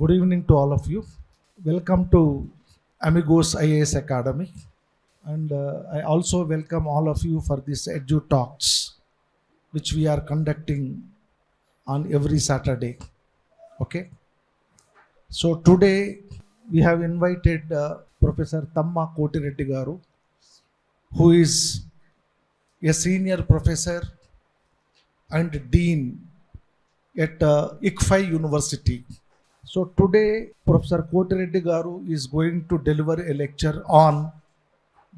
Good evening to all of you. Welcome to Amigos IAS Academy, and I also welcome all of you for this Edu Talks, which we are conducting on every Saturday. Okay. So today we have invited Professor Tamma Koti Reddy garu, who is a senior professor and dean at ICFI University. So today Professor Koti Reddy garu is going to deliver a lecture on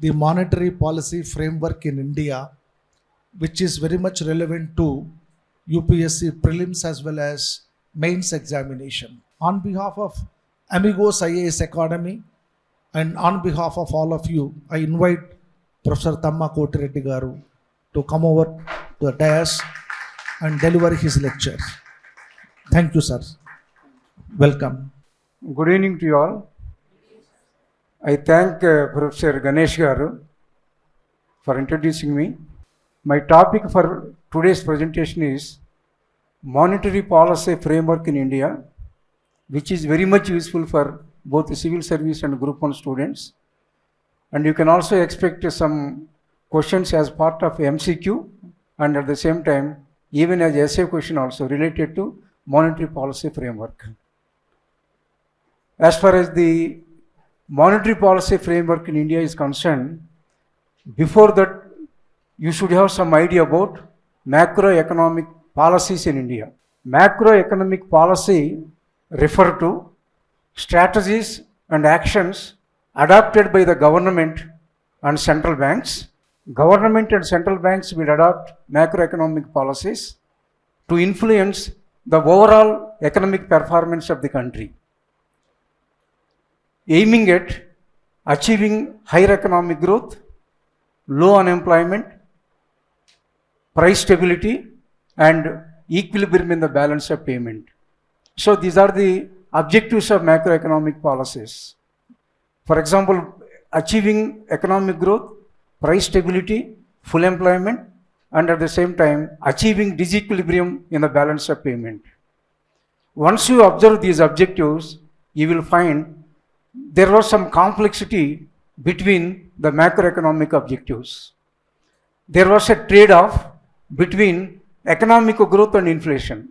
the monetary policy framework in India, which is very much relevant to UPSC prelims as well as mains examination. On behalf of Amigos IAS Academy and on behalf of all of you, I invite Professor Tamma Koti Reddy garu to come over to the dais and deliver his lecture. Thank you, sir. Welcome. Good evening to you all. I thank Professor Ganesh garu for introducing me. My topic for today's presentation is monetary policy framework in India, which is very much useful for both the civil service and group 1 students. And you can also expect some questions as part of MCQ and at the same time even as essay question also related to monetary policy framework. As far as the monetary policy framework in India is concerned, before that you should have some idea about macroeconomic policies in India. Macroeconomic policy refer to strategies and actions adopted by the government and central banks. Government and central banks will adopt macroeconomic policies to influence the overall economic performance of the country, aiming at achieving higher economic growth, low unemployment, price stability, and equilibrium in the balance of payment. So these are the objectives of macroeconomic policies. For example, achieving economic growth, price stability, full employment, and at the same time achieving disequilibrium in the balance of payment. Once you observe these objectives, you will find there was some complexity between the macroeconomic objectives. There was a trade-off between economic growth and inflation.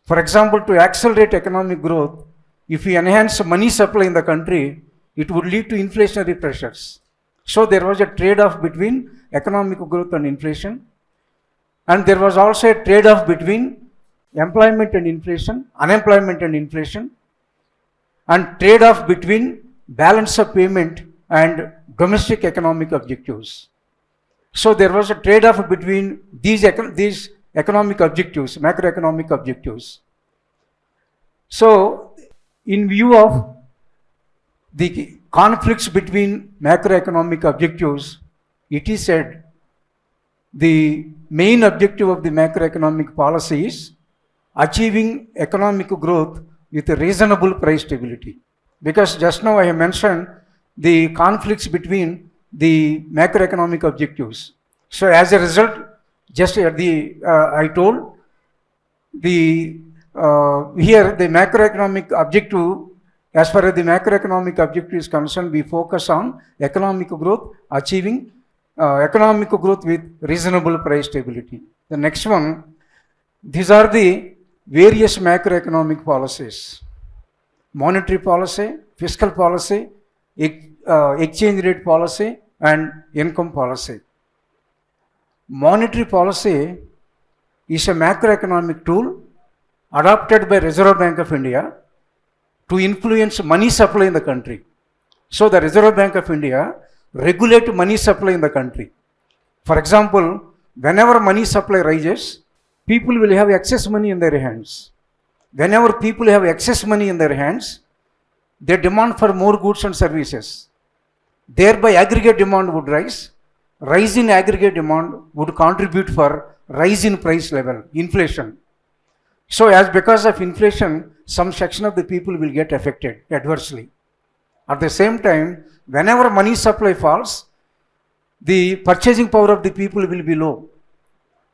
For example, to accelerate economic growth, if we enhance money supply in the country, it would lead to inflationary pressures. So there was a trade-off between economic growth and inflation. And there was also a trade-off between employment and inflation, unemployment and inflation, and trade-off between balance of payment and domestic economic objectives. So there was a trade-off between these economic objectives, macroeconomic objectives. So in view of the conflicts between macroeconomic objectives, it is said the main objective of the macroeconomic policy is achieving economic growth with a reasonable price stability. Because just now I have mentioned the conflicts between the macroeconomic objectives. So as a result, just I told here the macroeconomic objective, as far as the macroeconomic objective is concerned, we focus on economic growth, achieving economic growth with reasonable price stability. The next one, these are the various macroeconomic policies: monetary policy, fiscal policy, exchange rate policy, and income policy. Monetary policy is a macroeconomic tool adopted by Reserve Bank of India to influence money supply in the country. So the Reserve Bank of India regulate money supply in the country. For example, whenever money supply rises, people will have excess money in their hands. Whenever people have excess money in their hands, they demand for more goods and services. Thereby aggregate demand would rise. Rise in aggregate demand would contribute for rise in price level, inflation. So as because of inflation, some section of the people will get affected adversely. At the same time, whenever money supply falls, the purchasing power of the people will be low.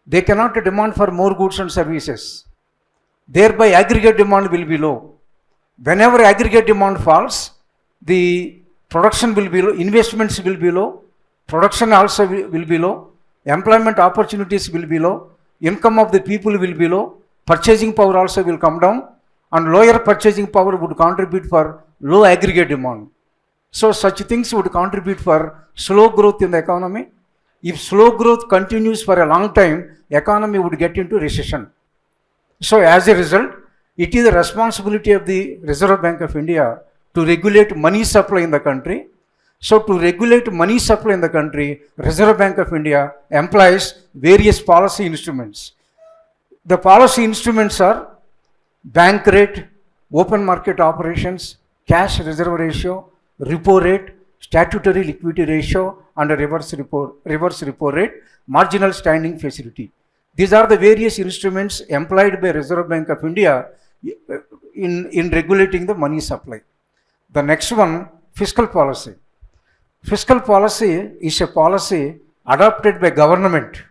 They cannot demand for more goods and services. Thereby aggregate demand will be low. Whenever aggregate demand falls, the production will be low, investments will be low, production also will be low, employment opportunities will be low, income of the people will be low, purchasing power also will come down, and lower purchasing power would contribute for low aggregate demand. So such things would contribute for slow growth in the economy. If slow growth continues for a long time, economy would get into recession. So as a result, it is the responsibility of the Reserve Bank of India to regulate money supply in the country. So to regulate money supply in the country, Reserve Bank of India employs various policy instruments. The policy instruments are bank rate, open market operations, cash reserve ratio, repo rate, statutory liquidity ratio, and a reverse repo rate, marginal standing facility. These are the various instruments employed by Reserve Bank of India in regulating the money supply. The next one, fiscal policy. Fiscal policy is a policy adopted by government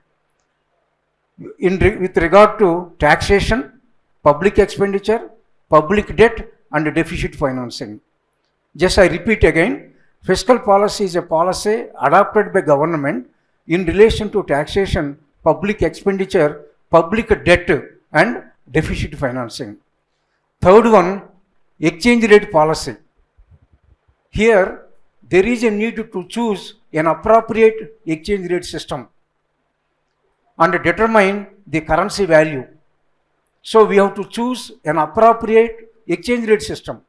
with regard to taxation, public expenditure, public debt, and deficit financing. Just I repeat again, fiscal policy is a policy adopted by government in relation to taxation, public expenditure, public debt, and deficit financing. Third one, exchange rate policy. Here, there is a need to choose an appropriate exchange rate system and determine the currency value. So we have to choose an appropriate exchange rate system.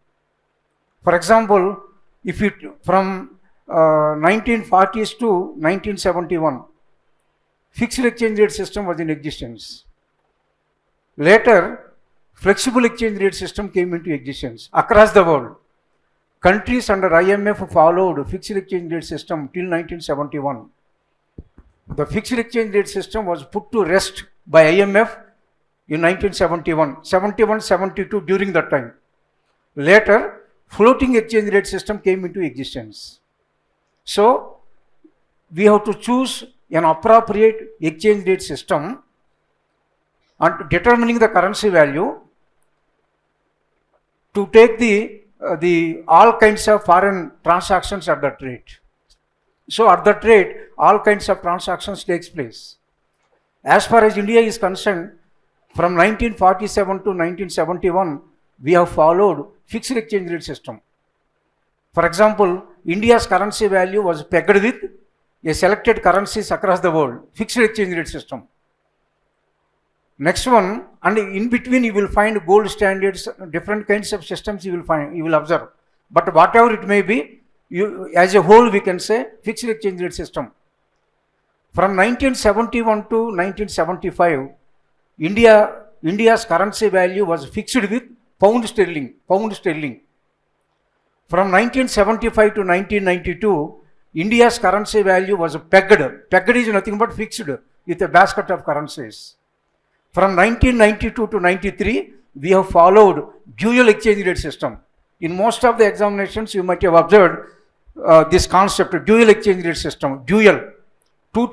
For example, if it from 1940s to 1971, fixed exchange rate system was in existence. Later, flexible exchange rate system came into existence across the world. Countries under IMF followed fixed exchange rate system till 1971. The fixed exchange rate system was put to rest by IMF in 1971, 71-72 during that time. Later, floating exchange rate system came into existence. So, we have to choose an appropriate exchange rate system and determining the currency value to take the all kinds of foreign transactions at that rate. So at that rate, all kinds of transactions takes place. As far as India is concerned, from 1947 to 1971, we have followed fixed exchange rate system. For example, India's currency value was pegged with a selected currencies across the world, fixed exchange rate system. Next one, and in between you will find gold standards, different kinds of systems you will observe. But whatever it may be, as a whole we can say fixed exchange rate system. From 1971 to 1975, India's currency value was fixed with pound sterling. From 1975 to 1992, India's currency value was pegged. Pegged is nothing but fixed with a basket of currencies. From 1992 to 93, we have followed dual exchange rate system. In most of the examinations, you might have observed this concept, dual exchange rate system. Dual, two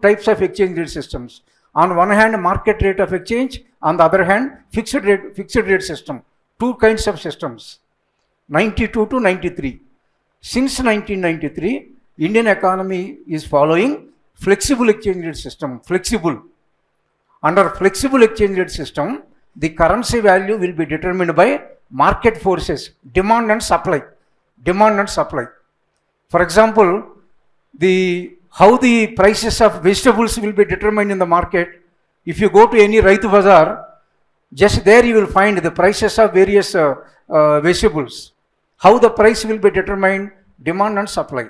types of exchange rate systems. On one hand, market rate of exchange. On the other hand, fixed rate system. Two kinds of systems. 92 to 93. Since 1993, Indian economy is following flexible exchange rate system. Flexible. Under flexible exchange rate system, the currency value will be determined by market forces, demand and supply. For example, how the prices of vegetables will be determined in the market. If you go to any Raitu Bazaar, just there you will find the prices of various vegetables. How the price will be determined, demand and supply.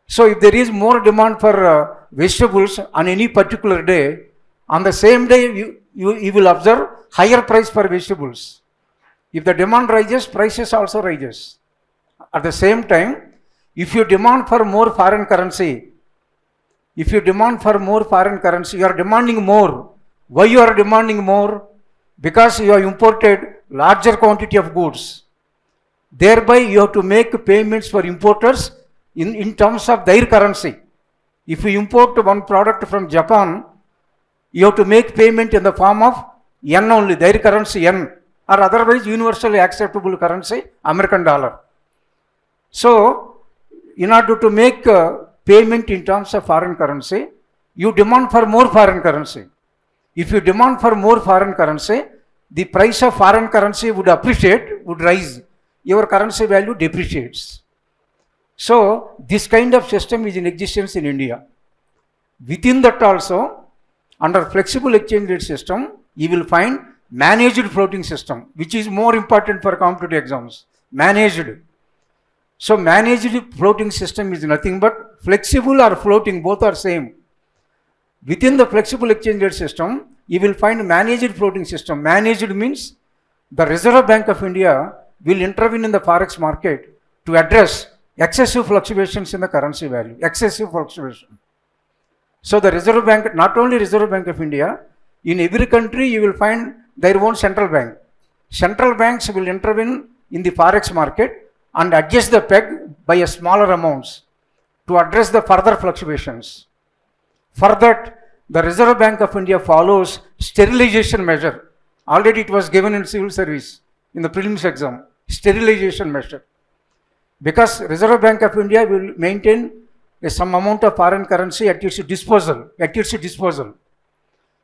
So if there is more demand for vegetables on any particular day, on the same day you will observe higher price for vegetables. If the demand rises, prices also rises. At the same time, if you demand for more foreign currency, you are demanding more. Why you are demanding more? Because you have imported larger quantity of goods. Thereby you have to make payments for importers in terms of their currency. If you import one product from Japan, you have to make payment in the form of yen only, their currency yen. or otherwise universally acceptable currency, American dollar. So, in order to make payment in terms of foreign currency, you demand for more foreign currency. If you demand for more foreign currency, the price of foreign currency would appreciate, would rise. Your currency value depreciates. So, this kind of system is in existence in India. Within that also, under flexible exchange rate system, you will find managed floating system, which is more important for competitive exams. Managed. So, managed floating system is nothing but flexible or floating, both are same. Within the flexible exchange rate system, you will find managed floating system. Managed means the Reserve Bank of India will intervene in the forex market to address excessive fluctuations in the currency value. Excessive fluctuation. So the Reserve Bank, not only Reserve Bank of India, in every country you will find their own central bank. Central banks will intervene in the forex market and adjust the peg by a smaller amounts to address the further fluctuations. For that, the Reserve Bank of India follows sterilization measure. Already it was given in civil service in the prelims exam. Sterilization measure. Because Reserve Bank of India will maintain some amount of foreign currency at its disposal.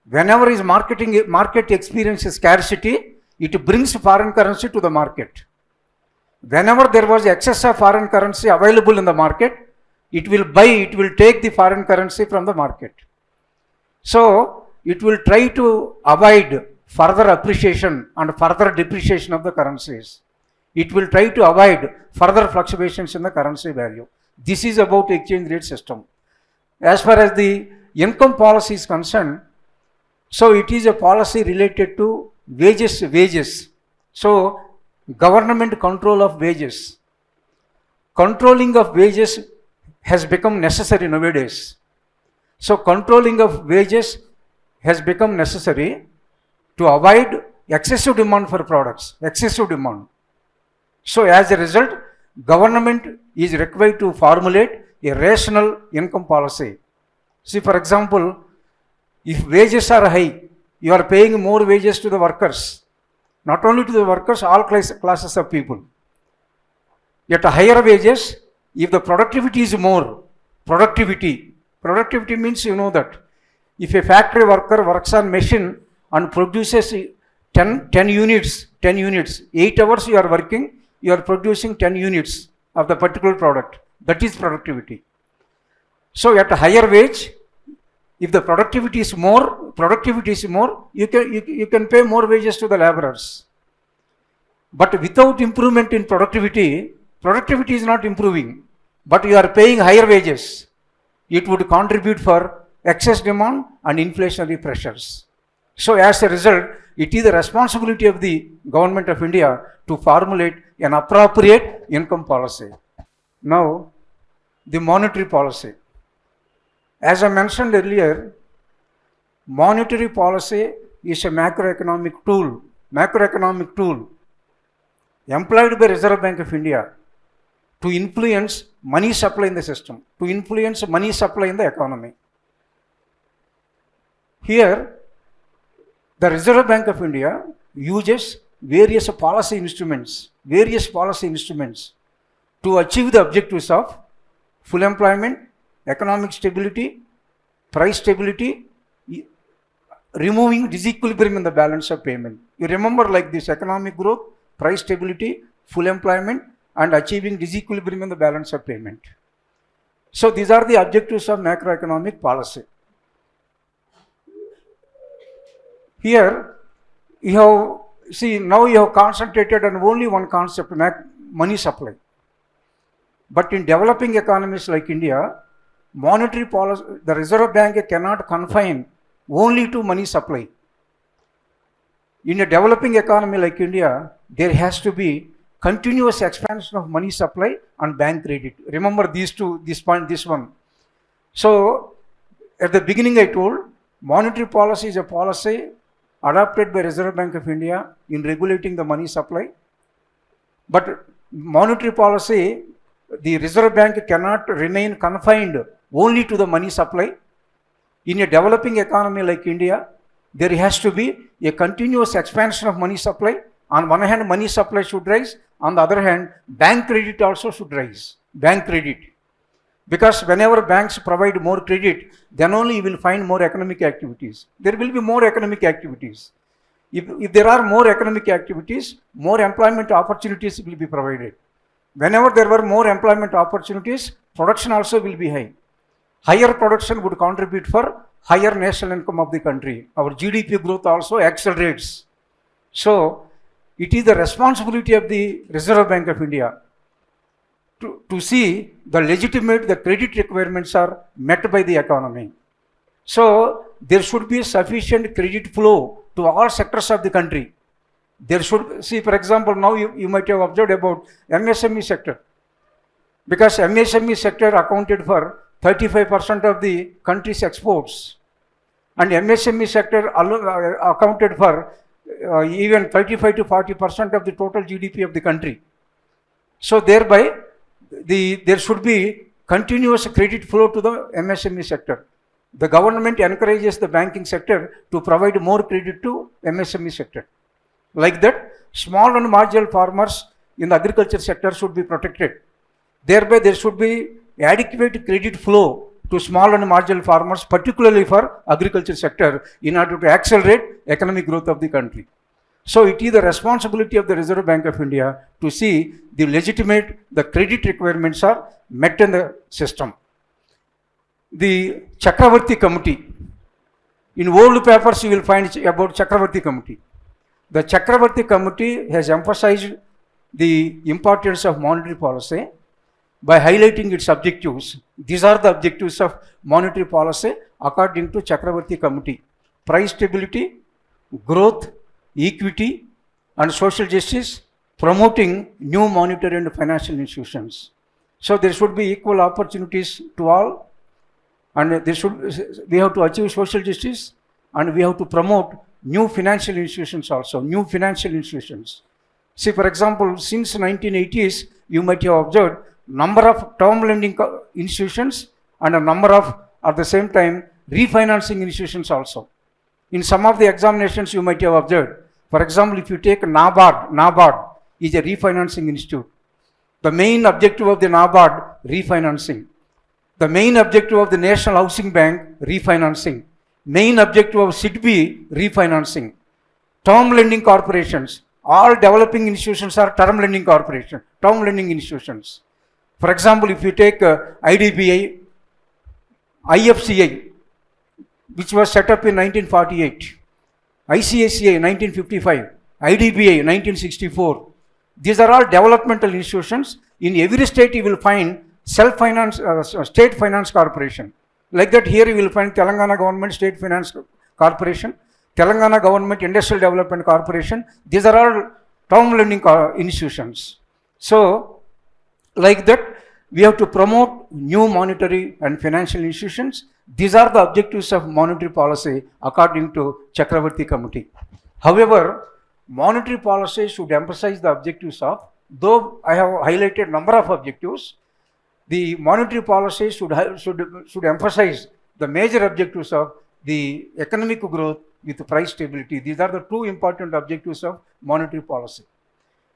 Whenever is market experiences scarcity, it brings foreign currency to the market. Whenever there was excess of foreign currency available in the market, it will take the foreign currency from the market. So, it will try to avoid further appreciation and further depreciation of the currencies. It will try to avoid further fluctuations in the currency value. This is about exchange rate system. As far as the income policy is concerned, so it is a policy related to wages. So, government control of wages. Controlling of wages has become necessary nowadays. So, controlling of wages has become necessary to avoid excessive demand for products, excessive demand. So, as a result, government is required to formulate a rational income policy. See, for example, if wages are high, you are paying more wages to the workers. Not only to the workers, all classes of people. At higher wages, if the productivity is more, productivity means you know that if a factory worker works on machine and produces 10 units, 8 hours you are working, you are producing 10 units of the particular product. That is productivity. So at a higher wage, if the productivity is more, you can pay more wages to the laborers. But without improvement in productivity is not improving. But you are paying higher wages. It would contribute for excess demand and inflationary pressures. So as a result, it is the responsibility of the government of India to formulate an appropriate income policy. Now, the monetary policy. As I mentioned earlier, monetary policy is a macroeconomic tool employed by Reserve Bank of India to influence money supply in the system, to influence money supply in the economy. Here, the Reserve Bank of India uses various policy instruments to achieve the objectives of full employment, economic stability, price stability, removing disequilibrium in the balance of payment. You remember like this: economic growth, price stability, full employment, and achieving disequilibrium in the balance of payment. So these are the objectives of macroeconomic policy. Here, now you have concentrated on only one concept, money supply. But in developing economies like India, monetary policy, the Reserve Bank cannot confine only to money supply. In a developing economy like India, there has to be continuous expansion of money supply and bank credit. Remember these two, this one. So, at the beginning I told, monetary policy is a policy adopted by Reserve Bank of India in regulating the money supply. But monetary policy, the Reserve Bank cannot remain confined only to the money supply. In a developing economy like India, there has to be a continuous expansion of money supply On one hand, money supply should rise. On the other hand, bank credit also should rise. Bank credit. Because whenever banks provide more credit, then only you will find more economic activities. There will be more economic activities. If there are more economic activities, more employment opportunities will be provided. Whenever there were more employment opportunities, production also will be high. Higher production would contribute for higher national income of the country. Our GDP growth also accelerates. So, it is the responsibility of the Reserve Bank of India to see the credit requirements are met by the economy. So, there should be sufficient credit flow to all sectors of the country. There should, see, for example, now you might have observed about MSME sector. Because MSME sector accounted for 35% of the country's exports. And MSME sector accounted for even 35 to 40% of the total GDP of the country. So thereby, there should be continuous credit flow to the MSME sector. The government encourages the banking sector to provide more credit to MSME sector. Like that, small and marginal farmers in the agriculture sector should be protected. Thereby, there should be adequate credit flow to small and marginal farmers, particularly for agriculture sector, in order to accelerate economic growth of the country. So, it is the responsibility of the Reserve Bank of India to see the credit requirements are met in the system. The Chakravarti Committee. In old papers, you will find about Chakravarti Committee. The Chakravarti Committee has emphasized the importance of monetary policy by highlighting its objectives. These are the objectives of monetary policy according to Chakravarti Committee: price stability, growth, equity, and social justice, promoting new monetary and financial institutions. So there should be equal opportunities to all, and we have to achieve social justice, and we have to promote new financial institutions also, new financial institutions. See, for example, since 1980s, you might have observed number of term lending institutions and a number of, at the same time, refinancing institutions also. In some of the examinations, you might have observed, for example, if you take NABARD is a refinancing institute. The main objective of the NABARD, refinancing. The main objective of the National Housing Bank, refinancing. Main objective of SIDBI, refinancing. Term lending corporations, all developing institutions are term lending institutions. For example, if you take IDBI, IFCI, which was set up in 1948, ICACI 1955, IDBI 1964. These are all developmental institutions. In every state you will find self-finance, state finance corporation. Like that, here you will find Telangana Government State Finance Corporation, Telangana Government Industrial Development Corporation. These are all term lending institutions. So, like that, we have to promote new monetary and financial institutions. These are the objectives of monetary policy according to Chakravarti Committee. However, monetary policy should emphasize the objectives of, though I have highlighted number of objectives, the monetary policy should emphasize the major objectives of the economic growth with price stability. These are the two important objectives of monetary policy.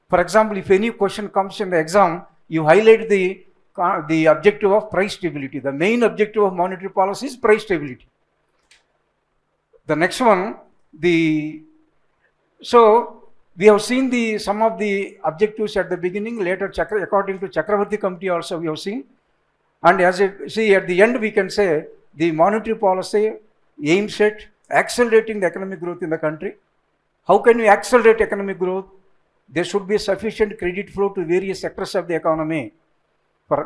For example, if any question comes in the exam, you highlight the objective of price stability. The main objective of monetary policy is price stability. The next one, so we have seen some of the objectives at the beginning, later according to Chakravarti Committee also we have seen. And as you see at the end, we can say the monetary policy aims at accelerating the economic growth in the country. How can we accelerate economic growth? There should be sufficient credit flow to various sectors of the economy,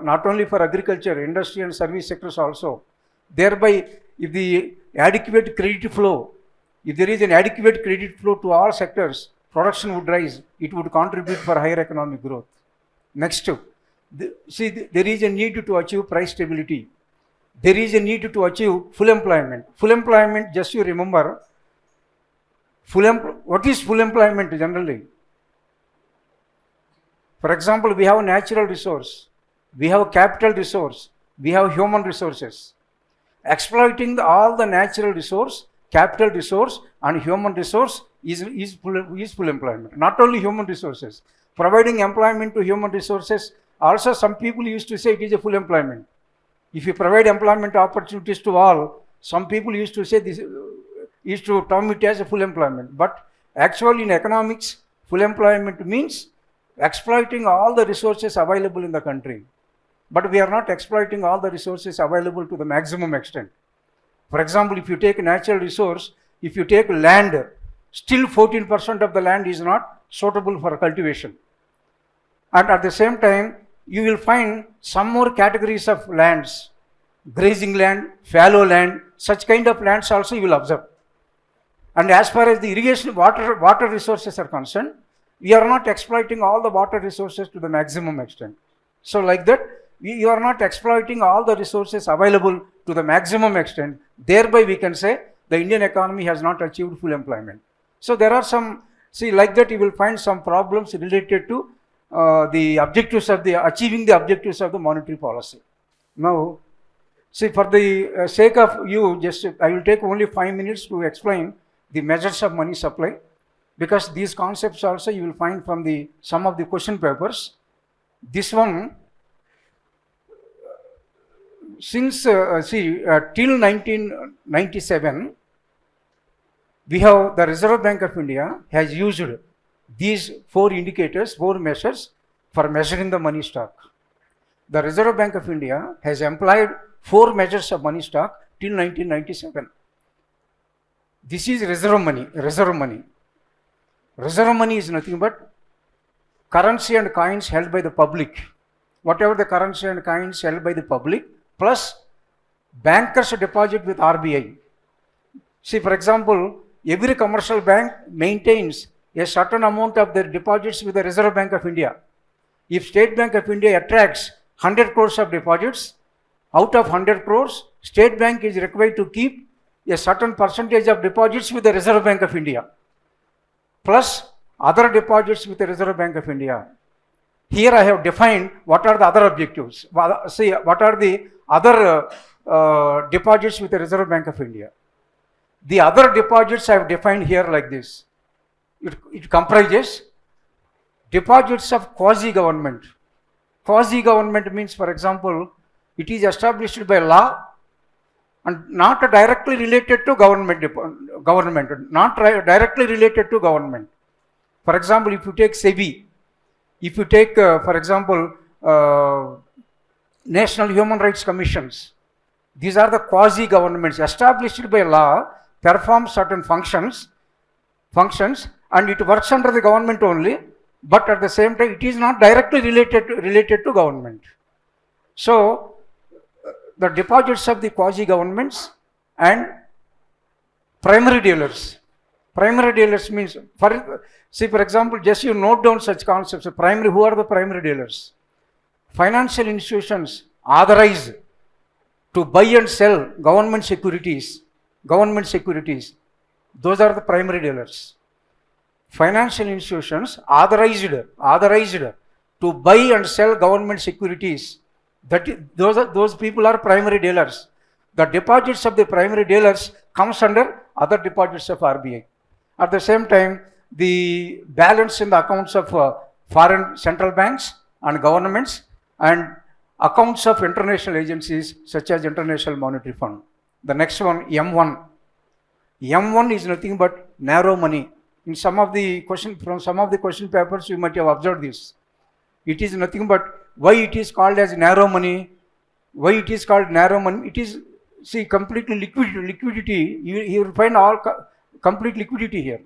not only for agriculture, industry and service sectors also. Thereby, if there is an adequate credit flow to all sectors, production would rise, it would contribute for higher economic growth. Next, there is a need to achieve price stability. There is a need to achieve full employment. Full employment, just you remember, what is full employment generally? For example, we have natural resource, we have capital resource, we have human resources. Exploiting all the natural resource, capital resource and human resource is full employment. Not only human resources. Providing employment to human resources, also some people used to say it is a full employment. If you provide employment opportunities to all, some people used to say this, used to term it as a full employment. But actually in economics, full employment means exploiting all the resources available in the country. But we are not exploiting all the resources available to the maximum extent. For example, if you take a natural resource, if you take land, still 14% of the land is not suitable for cultivation. And at the same time, you will find some more categories of lands, grazing land, fallow land, such kind of lands also you will observe. And as far as the irrigation water resources are concerned, we are not exploiting all the water resources to the maximum extent. So like that, you are not exploiting all the resources available to the maximum extent. Thereby we can say the Indian economy has not achieved full employment. So there are some, see like that you will find some problems related to the objectives of achieving the objectives of the monetary policy. Now, see for the sake of you, just I will take only 5 minutes to explain the measures of money supply, because these concepts also you will find from some of the question papers. This one, since till 1997, we have the Reserve Bank of India has used these 4 indicators, 4 measures for measuring the money stock. The Reserve Bank of India has employed 4 measures of money stock till 1997. This is reserve money. Reserve money. Reserve money is nothing but currency and coins held by the public. Whatever the currency and coins held by the public, plus bankers deposit with RBI. See, for example, every commercial bank maintains a certain amount of their deposits with the Reserve Bank of India. If State Bank of India attracts 100 crores of deposits, out of 100 crores, State Bank is required to keep a certain percentage of deposits with the Reserve Bank of India, plus other deposits with the Reserve Bank of India. Here I have defined what are the other objectives. See, what are the other deposits with the Reserve Bank of India. The other deposits I have defined here like this. It comprises deposits of quasi-government. Quasi-government means, for example, it is established by law and not directly related to government, not directly related to government. For example, if you take SEBI, if you take, for example, National Human Rights Commissions, these are the quasi-governments established by law, perform certain functions, and it works under the government only, but at the same time it is not directly related to government. So the deposits of the quasi-governments and primary dealers. Primary dealers means, for example, just you note down such concepts. Primary, who are the primary dealers? Financial institutions authorized to buy and sell government securities. Those are the primary dealers. Financial institutions authorized to buy and sell government securities. Those people are primary dealers. The deposits of the primary dealers comes under other deposits of RBI. At the same time, the balance in the accounts of foreign central banks and governments and accounts of international agencies such as International Monetary Fund. The next one, M1. M1 is nothing but narrow money. In some of the question papers, you might have observed this. It is nothing but, why it is called as narrow money? Why it is called narrow money? It is, see, completely liquidity. You will find all complete liquidity here.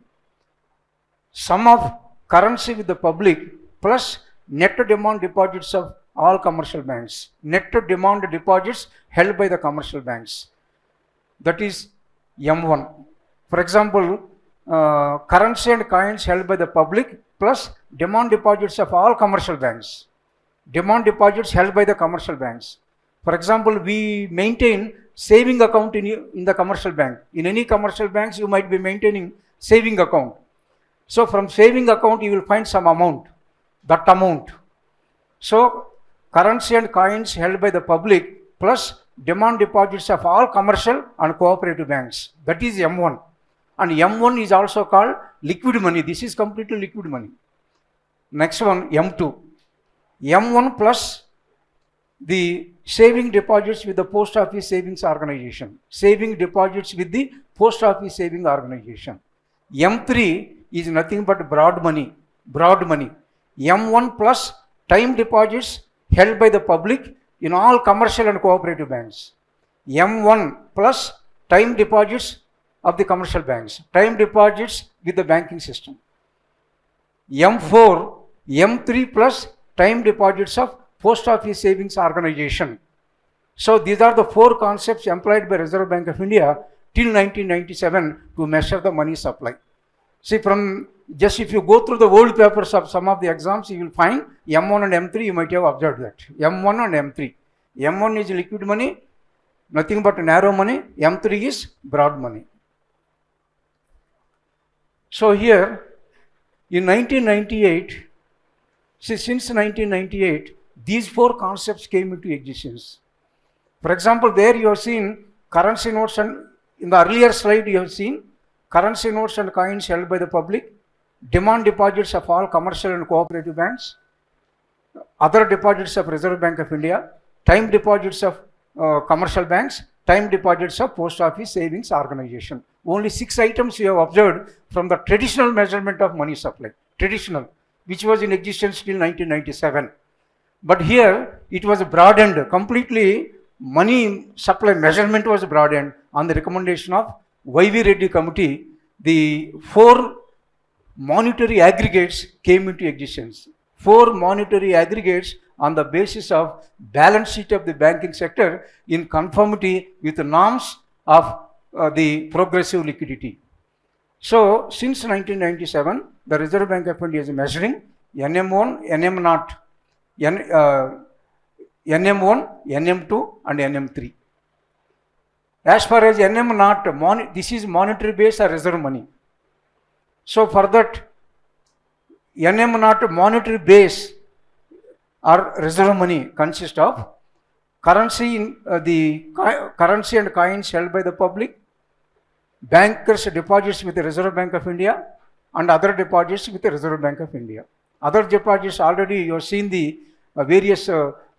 Sum of currency with the public plus net demand deposits of all commercial banks. Net demand deposits held by the commercial banks. That is M1. For example, currency and coins held by the public plus demand deposits of all commercial banks. Demand deposits held by the commercial banks. For example, we maintain saving account in the commercial bank. In any commercial banks, you might be maintaining saving account. So from saving account, you will find some amount, that amount. So currency and coins held by the public plus demand deposits of all commercial and cooperative banks. That is M1. And M1 is also called liquid money. This is completely liquid money. Next one, M2. M1 plus the saving deposits with the post office savings organization. Saving deposits with the post office saving organization. M3 is nothing but broad money. Broad money. M1 plus time deposits held by the public in all commercial and cooperative banks. M1 plus time deposits of the commercial banks. Time deposits with the banking system. M4, M3 plus time deposits of post office savings organization. So these are the four concepts employed by Reserve Bank of India till 1997 to measure the money supply. See, from just if you go through the old papers of some of the exams, you will find M1 and M3, you might have observed that. M1 and M3. M1 is liquid money, nothing but narrow money. M3 is broad money. So here, in 1998, since 1998, these four concepts came into existence. For example, there you have seen currency notes, and in the earlier slide you have seen currency notes and coins held by the public, demand deposits of all commercial and cooperative banks, other deposits of Reserve Bank of India, time deposits of commercial banks, time deposits of post office savings organization. Only 6 items we have observed from the traditional measurement of money supply, traditional, which was in existence till 1997. But here it was broadened completely. Money supply measurement was broadened on the recommendation of Y.V. Reddy committee. The 4 monetary aggregates came into existence. 4 monetary aggregates on the basis of balance sheet of the banking sector in conformity with the norms of the progressive liquidity. So since 1997, the Reserve Bank of India is measuring NM1, NM0, NM1, NM2 and NM3. As far as NM0, this is monetary base or reserve money. So for that, NM0 monetary base or reserve money consists of currency, the currency and coins held by the public, bankers' deposits with the Reserve Bank of India, and other deposits with the Reserve Bank of India. Other deposits, already you have seen the various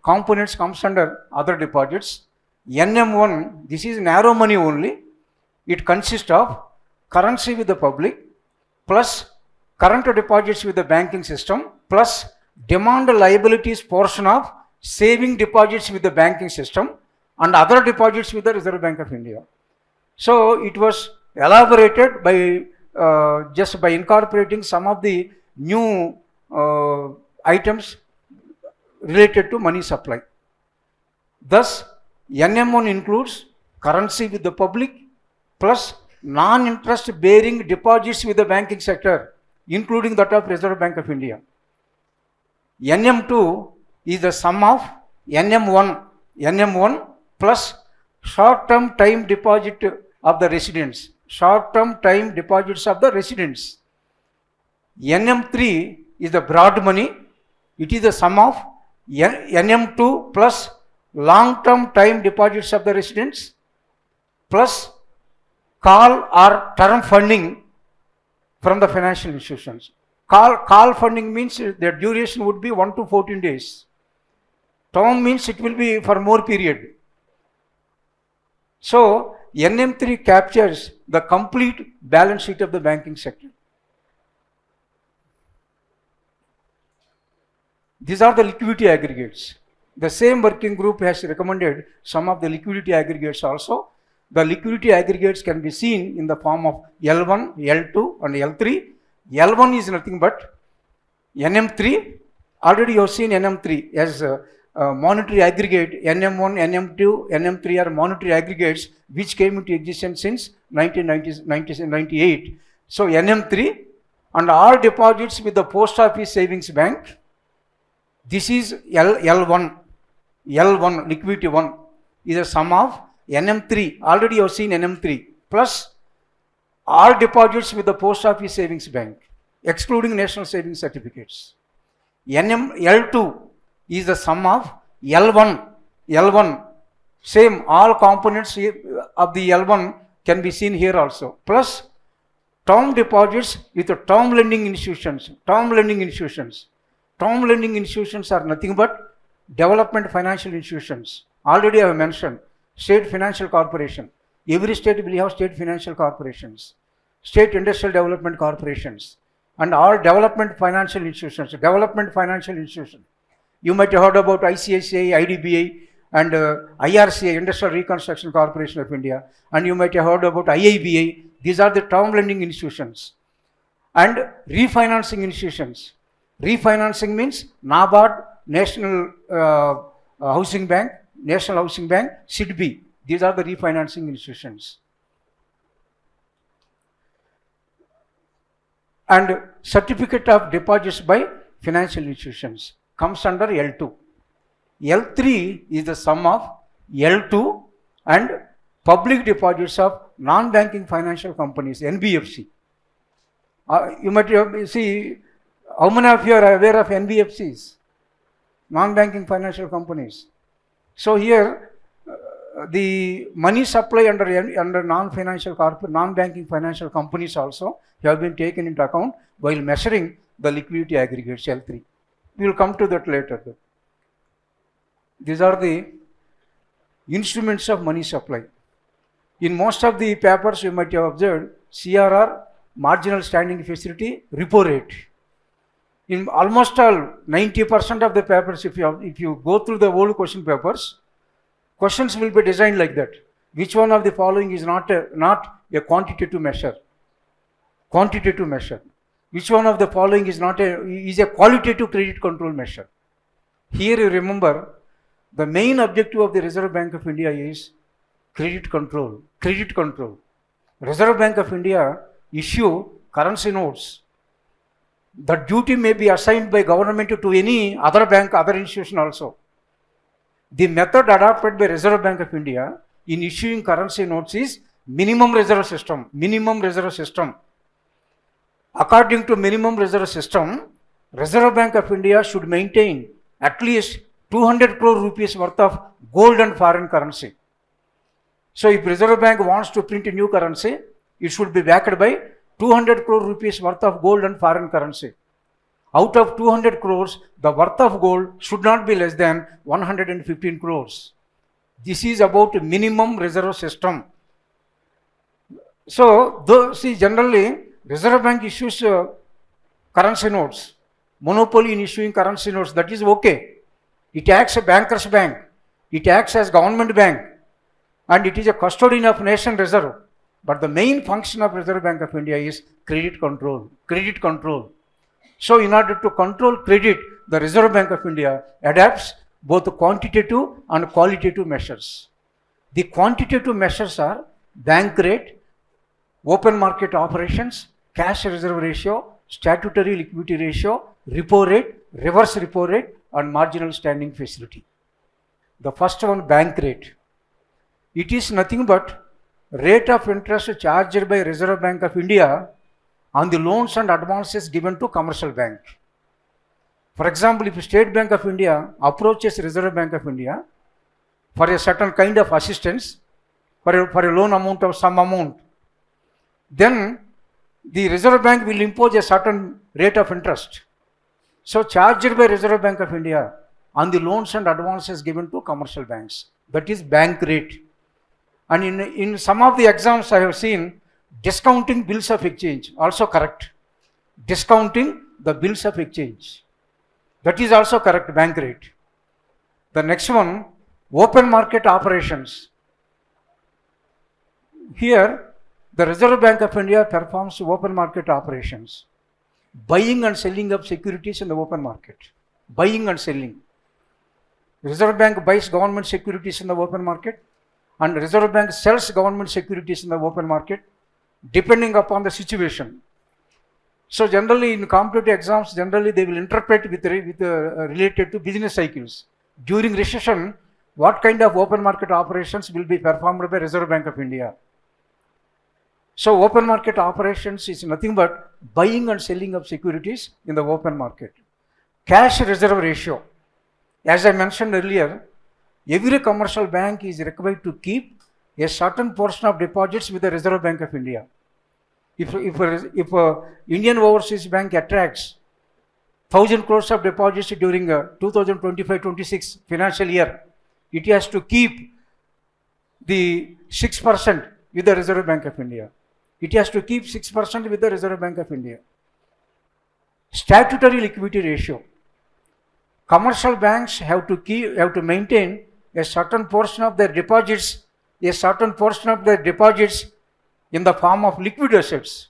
components comes under other deposits. NM1, this is narrow money only. It consists of currency with the public plus current deposits with the banking system plus demand liabilities portion of saving deposits with the banking system and other deposits with the Reserve Bank of India. So it was elaborated by just by incorporating some of the new items related to money supply. Thus, NM1 includes currency with the public plus non-interest bearing deposits with the banking sector, including that of Reserve Bank of India. NM2 is the sum of NM1 plus short-term time deposit of the residents, short-term time deposits of the residents. NM3 is the broad money. It is the sum of NM2 plus long-term time deposits of the residents plus call or term funding from the financial institutions. Call funding means their duration would be 1 to 14 days. Term means it will be for more period. So NM3 captures the complete balance sheet of the banking sector. These are the liquidity aggregates. The same working group has recommended some of the liquidity aggregates also. The liquidity aggregates can be seen in the form of L1, L2 and L3. L1 is nothing but NM3. Already you have seen NM3 as a monetary aggregate. NM1, NM2, NM3 are monetary aggregates which came into existence since 1998. So NM3 and all deposits with the post office savings bank. This is L1. L1, liquidity 1, is a sum of NM3. Already you have seen NM3 plus all deposits with the post office savings bank, excluding national savings certificates. L2 is the sum of L1, same, all components of the L1 can be seen here also, plus term deposits with the term lending institutions. Term lending institutions. Term lending institutions are nothing but development financial institutions. Already I have mentioned state financial corporation. Every state will have state financial corporations, state industrial development corporations, and all development financial institutions. Development financial institution. You might have heard about ICICI, IDBI, and IRCA, Industrial Reconstruction Corporation of India, and you might have heard about IIBI. These are the term lending institutions. And refinancing institutions. Refinancing means NABARD, National Housing Bank, National Housing Bank, SIDBI. These are the refinancing institutions. And certificate of deposits by financial institutions comes under L2. L3 is the sum of L2 and public deposits of non-banking financial companies, NBFC. You might see, how many of you are aware of NBFCs? Non-banking financial companies. So here, the money supply under non-banking financial companies also have been taken into account while measuring the liquidity aggregates L3. We will come to that later. These are the instruments of money supply. In most of the papers you might have observed CRR, marginal standing facility, repo rate. In almost all 90% of the papers, if you go through the old question papers, questions will be designed like that. Which one of the following is not a quantitative measure? Quantitative measure. Which one of the following is a qualitative credit control measure? Here you remember, the main objective of the Reserve Bank of India is credit control. Credit control. Reserve Bank of India issue currency notes. The duty may be assigned by government to any other bank, other institution also. The method adopted by Reserve Bank of India in issuing currency notes is minimum reserve system. Minimum reserve system. According to minimum reserve system, Reserve Bank of India should maintain at least 200 crore rupees worth of gold and foreign currency. So if Reserve Bank wants to print a new currency, it should be backed by 200 crore rupees worth of gold and foreign currency. Out of 200 crores, the worth of gold should not be less than 115 crores. This is about minimum reserve system. So, generally, Reserve Bank issues currency notes. Monopoly in issuing currency notes, that is okay. It acts as a banker's bank. It acts as government bank. And it is a custodian of nation reserve. But the main function of Reserve Bank of India is credit control. Credit control. So in order to control credit, the Reserve Bank of India adapts both quantitative and qualitative measures. The quantitative measures are bank rate, open market operations, cash reserve ratio, statutory liquidity ratio, repo rate, reverse repo rate, and marginal standing facility. The first one, bank rate. It is nothing but rate of interest charged by Reserve Bank of India on the loans and advances given to commercial bank. For example, if State Bank of India approaches Reserve Bank of India for a certain kind of assistance, for a loan amount of some amount, then the Reserve Bank will impose a certain rate of interest. So charged by Reserve Bank of India on the loans and advances given to commercial banks. That is bank rate. And in some of the exams I have seen, discounting bills of exchange, also correct. Discounting the bills of exchange. That is also correct, bank rate. The next one, open market operations. Here, the Reserve Bank of India performs open market operations. Buying and selling of securities in the open market. Buying and selling. Reserve Bank buys government securities in the open market, and Reserve Bank sells government securities in the open market, depending upon the situation. So generally in competitive exams, generally they will interpret with related to business cycles. During recession, what kind of open market operations will be performed by Reserve Bank of India? So open market operations is nothing but buying and selling of securities in the open market. Cash reserve ratio. As I mentioned earlier, every commercial bank is required to keep a certain portion of deposits with the Reserve Bank of India. If Indian Overseas Bank attracts 1,000 crores of deposits during 2025-26 financial year, it has to keep the 6% with the Reserve Bank of India. It has to keep 6% with the Reserve Bank of India. Statutory liquidity ratio. Commercial banks have to maintain a certain portion of their deposits, in the form of liquid assets.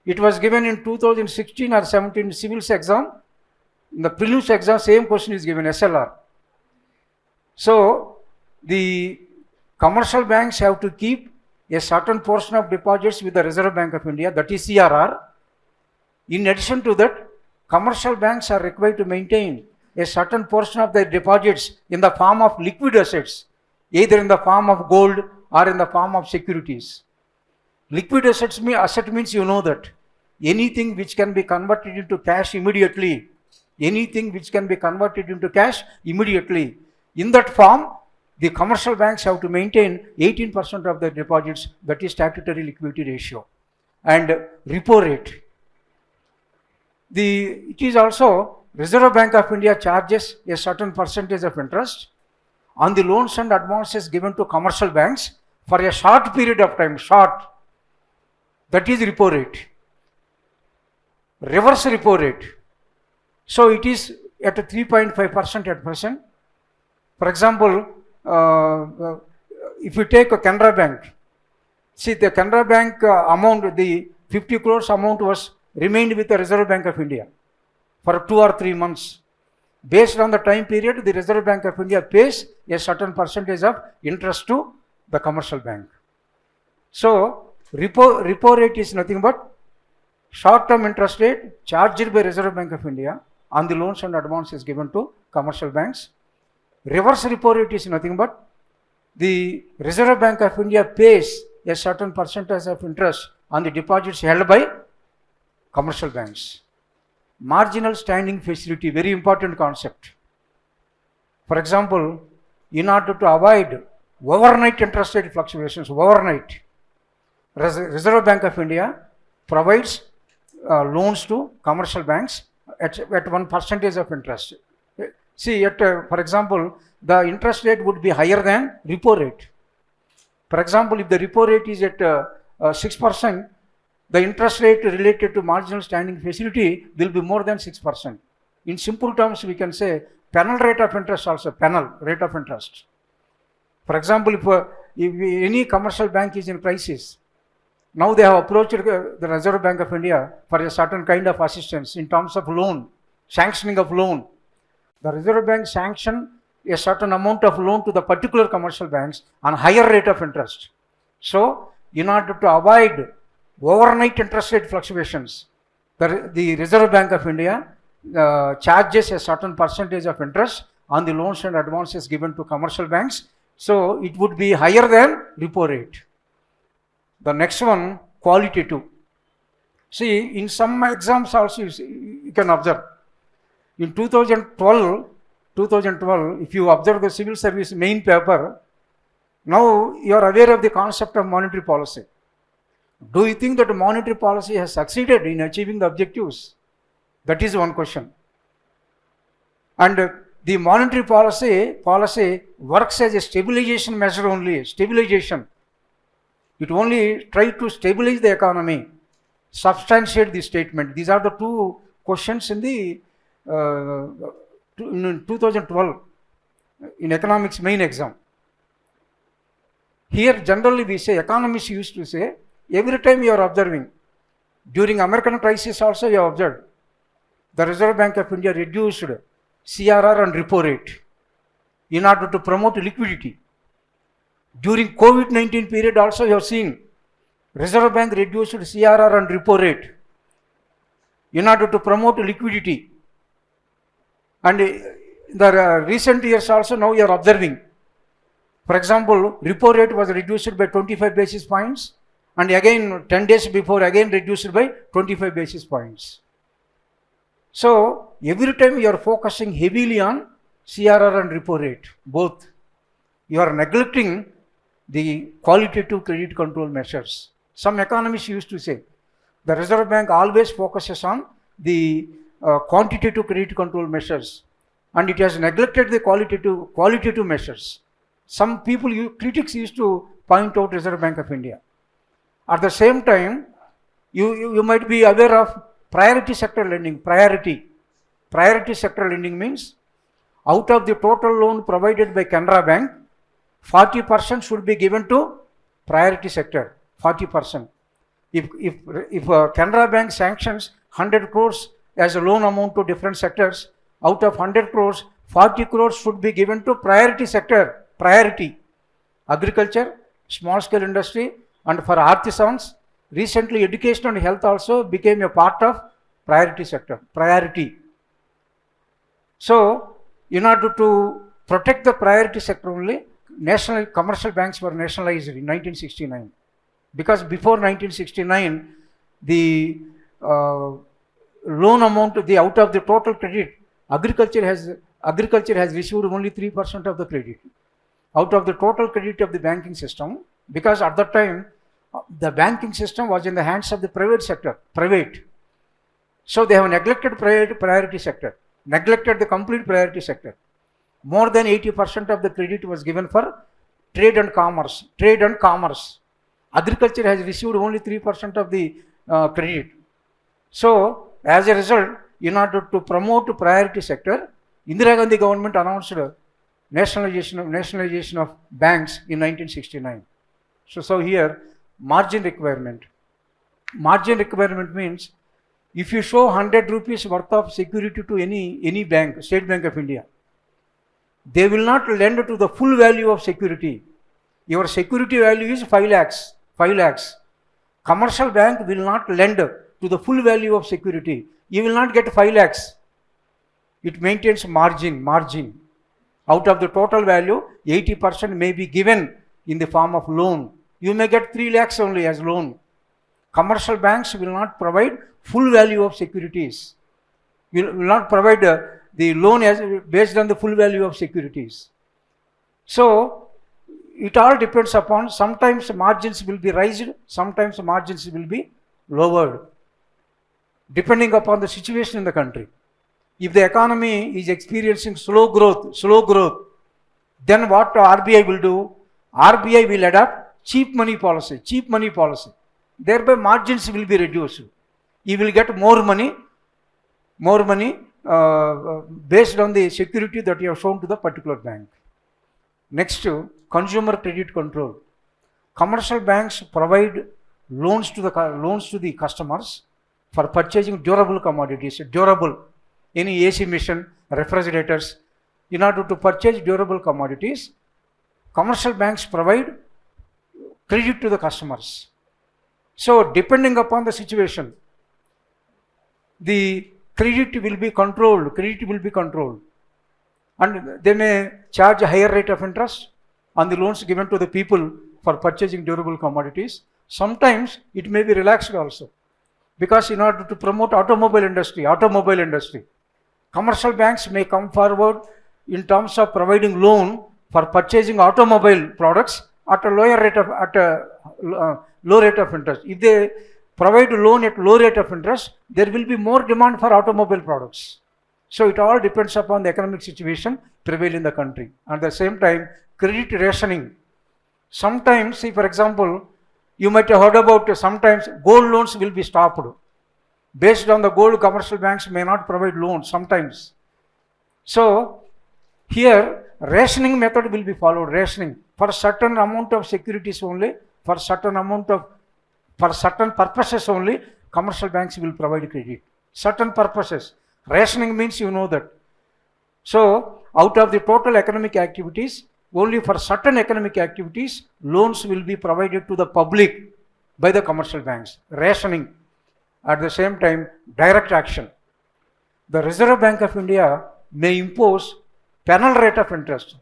It was given in 2016 or 17 civils exam. In the prelims exam, same question is given, SLR. So, the commercial banks have to keep a certain portion of deposits with the Reserve Bank of India, that is CRR. In addition to that, commercial banks are required to maintain a certain portion of their deposits in the form of liquid assets, either in the form of gold or in the form of securities. Liquid asset means you know that anything which can be converted into cash immediately. In that form, the commercial banks have to maintain 18% of their deposits, that is statutory liquidity ratio. And repo rate. It is also Reserve Bank of India charges a certain percentage of interest on the loans and advances given to commercial banks for a short period of time, that is repo rate. Reverse repo rate. So it is at 3.5% at present. For example, if you take a Canara Bank, see the Canara Bank amount, the 50 crores amount was remained with the Reserve Bank of India for 2 or 3 months. Based on the time period, the Reserve Bank of India pays a certain percentage of interest to the commercial bank. So, repo rate is nothing but short-term interest rate charged by Reserve Bank of India on the loans and advances given to commercial banks. Reverse repo rate is nothing but the Reserve Bank of India pays a certain percentage of interest on the deposits held by commercial banks. Marginal standing facility, very important concept. For example, in order to avoid overnight interest rate fluctuations, Reserve Bank of India provides loans to commercial banks at 1% of interest. See, for example, the interest rate would be higher than repo rate. For example, if the repo rate is at 6%, the interest rate related to marginal standing facility will be more than 6%. In simple terms, we can say penal rate of interest also, penal rate of interest. For example, if any commercial bank is in crisis, now they have approached the Reserve Bank of India for a certain kind of assistance in terms of loan, sanctioning of loan. The Reserve Bank sanction a certain amount of loan to the particular commercial banks on higher rate of interest. So, in order to avoid overnight interest rate fluctuations, the Reserve Bank of India charges a certain percentage of interest on the loans and advances given to commercial banks. So, it would be higher than repo rate. The next one, qualitative. See, in some exams also you can observe. In 2012, if you observe the civil service main paper, now you are aware of the concept of monetary policy. Do you think that monetary policy has succeeded in achieving the objectives? That is one question. And the monetary policy works as a stabilization measure only, stabilization. It only tries to stabilize the economy, substantiate the statement. These are the two questions in the in 2012 in economics main exam. Here generally we say, economists used to say, every time you are observing, during American crisis also you have observed, the Reserve Bank of India reduced CRR and repo rate in order to promote liquidity. During COVID-19 period also you have seen, Reserve Bank reduced CRR and repo rate in order to promote liquidity. And in the recent years also now you are observing. For example, repo rate was reduced by 25 basis points and again 10 days before again reduced by 25 basis points. So, every time you are focusing heavily on CRR and repo rate, both, you are neglecting the qualitative credit control measures. Some economists used to say, the Reserve Bank always focuses on the quantitative credit control measures, and it has neglected the qualitative measures. Some people, critics used to point out Reserve Bank of India. At the same time, you might be aware of priority sector lending. Priority sector lending means out of the total loan provided by Canara Bank, 40% should be given to priority sector. 40%. If Canara Bank sanctions 100 crores as a loan amount to different sectors, out of 100 crores, 40 crores should be given to priority sector. Priority. Agriculture, small scale industry, and for artisans. Recently, education and health also became a part of priority sector. Priority. So, in order to protect the priority sector only, national commercial banks were nationalized in 1969. Because before 1969, the loan amount, out of the total credit, agriculture has received only 3% of the credit. Out of the total credit of the banking system, because at that time, the banking system was in the hands of the private sector, So they have neglected priority sector, neglected the complete priority sector. More than 80% of the credit was given for trade and commerce. Agriculture has received only 3% of the credit. So, as a result, in order to promote priority sector, Indira Gandhi government announced nationalization of banks in 1969. So here, margin requirement. Margin requirement means if you show 100 rupees worth of security to any bank, State Bank of India, they will not lend to the full value of security. Your security value is 5 lakhs. 5 lakhs. Commercial bank will not lend to the full value of security. You will not get 5 lakhs. It maintains margin. Out of the total value, 80% may be given in the form of loan. You may get 3 lakhs only as loan. Commercial banks will not provide full value of securities. Will not provide the loan as based on the full value of securities. So, it all depends upon, sometimes margins will be raised, sometimes margins will be lowered, depending upon the situation in the country. If the economy is experiencing slow growth, then what RBI will do? RBI will adopt cheap money policy. Thereby margins will be reduced. You will get more money based on the security that you have shown to the particular bank. Next, consumer credit control. Commercial banks provide loans to the customers for purchasing durable commodities. Any AC machine, refrigerators. In order to purchase durable commodities, commercial banks provide credit to the customers. So, depending upon the situation, the credit will be controlled. And they may charge a higher rate of interest on the loans given to the people for purchasing durable commodities. Sometimes it may be relaxed also. Because in order to promote automobile industry, commercial banks may come forward in terms of providing loan for purchasing automobile products at a low rate of interest. If they provide loan at low rate of interest, there will be more demand for automobile products. So it all depends upon the economic situation prevailing in the country. At the same time, credit rationing. Sometimes, see for example, you might have heard about sometimes gold loans will be stopped. Based on the gold, commercial banks may not provide loans sometimes. So here rationing method will be followed. Rationing for certain amount of securities only, for certain purposes only, commercial banks will provide credit. Certain purposes. Rationing means you know that. So out of the total economic activities, only for certain economic activities, loans will be provided to the public by the commercial banks. Rationing. At the same time, direct action. The Reserve Bank of India may impose penal rate of interest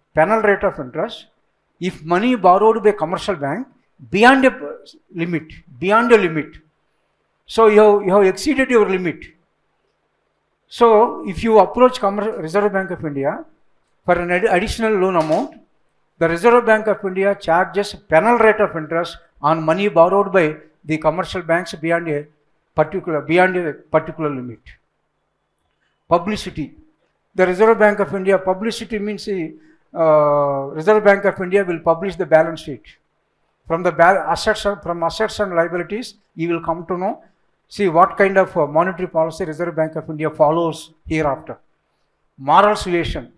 if money borrowed by commercial bank beyond a limit. So you have exceeded your limit. So if you approach Reserve Bank of India for an additional loan amount, the Reserve Bank of India charges penal rate of interest on money borrowed by the commercial banks beyond a particular limit. Publicity. The Reserve Bank of India, publicity means the Reserve Bank of India will publish the balance sheet. From the assets and liabilities, you will come to know, see what kind of monetary policy Reserve Bank of India follows hereafter. Moral suasion.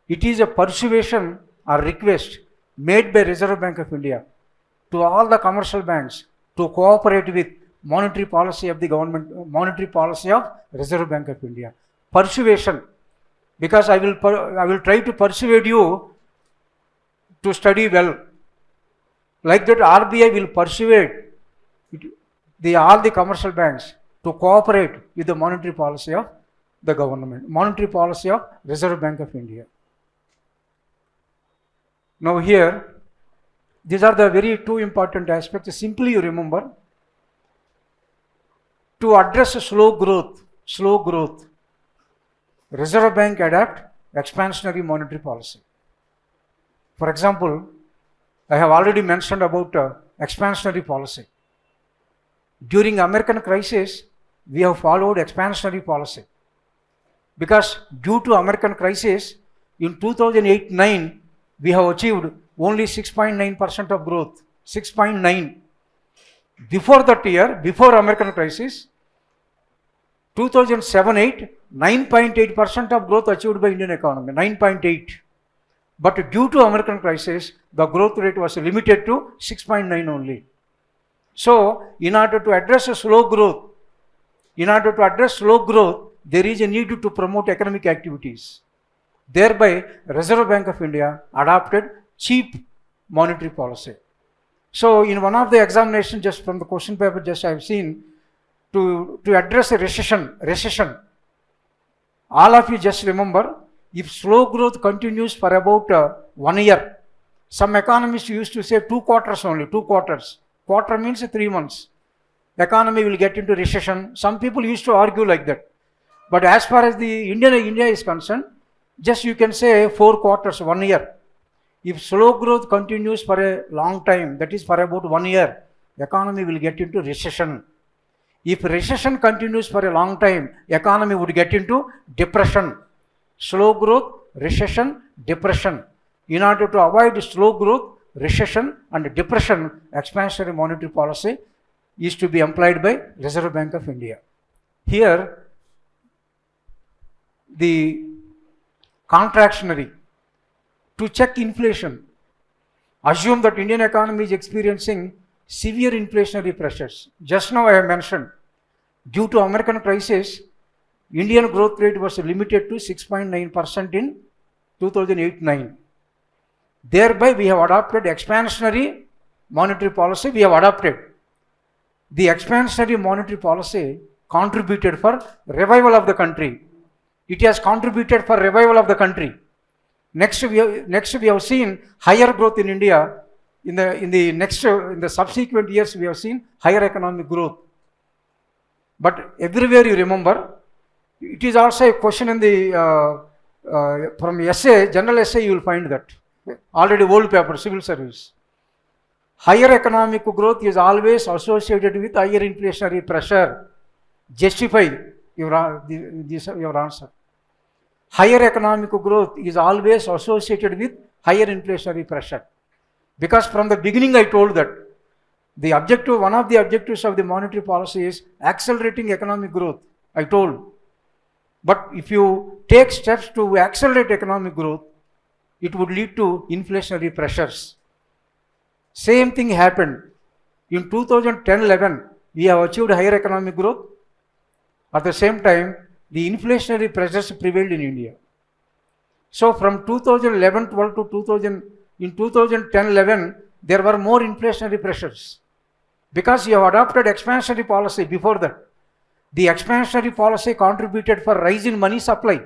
It is a persuasion or request made by Reserve Bank of India to all the commercial banks to cooperate with monetary policy of the government, monetary policy of Reserve Bank of India. Persuasion, because I will try to persuade you to study well. Like that, RBI will persuade all the commercial banks to cooperate with the monetary policy of the government, monetary policy of Reserve Bank of India. Now here, these are the very two important aspects. Simply you remember, to address slow growth, Reserve Bank adopt expansionary monetary policy. For example, I have already mentioned about expansionary policy. During American crisis, we have followed expansionary policy. Because due to American crisis, in 2008-9, we have achieved only 6.9% of growth. 6.9. Before that year, before American crisis, 2007-8, 9.8% of growth achieved by Indian economy. 9.8. But due to American crisis, the growth rate was limited to 6.9 only. So, in order to address a slow growth, there is a need to promote economic activities. Thereby, Reserve Bank of India adopted cheap monetary policy. So, in one of the examinations, just from the question paper, just I have seen, to address a recession, all of you just remember, if slow growth continues for about 1 year, some economists used to say 2 quarters only, 2 quarters. Quarter means 3 months. Economy will get into recession. Some people used to argue like that. But as far as the India is concerned, just you can say 4 quarters, 1 year. If slow growth continues for a long time, that is for about 1 year, economy will get into recession. If recession continues for a long time, economy would get into depression. Slow growth, recession, depression. In order to avoid slow growth, recession and depression, expansionary monetary policy is to be employed by Reserve Bank of India. Here, the contractionary, to check inflation. Assume that Indian economy is experiencing severe inflationary pressures. Just now I have mentioned, due to American crisis, Indian growth rate was limited to 6.9% in 2008-9. Thereby, we have adopted expansionary monetary policy. The expansionary monetary policy contributed for revival of the country. It has contributed for revival of the country. Next, we have seen higher growth in India. In the subsequent years, we have seen higher economic growth. But everywhere you remember, it is also a question in the from essay, general essay, you will find that. Already old paper, civil service. Higher economic growth is always associated with higher inflationary pressure. Justify your answer. Higher economic growth is always associated with higher inflationary pressure. Because from the beginning I told that one of the objectives of the monetary policy is accelerating economic growth, I told. But if you take steps to accelerate economic growth, it would lead to inflationary pressures. Same thing happened. In 2010-11, we have achieved higher economic growth. At the same time, the inflationary pressures prevailed in India. So from 2011-12 to in 2010-11, there were more inflationary pressures. Because you have adopted expansionary policy before that. The expansionary policy contributed for rise in money supply.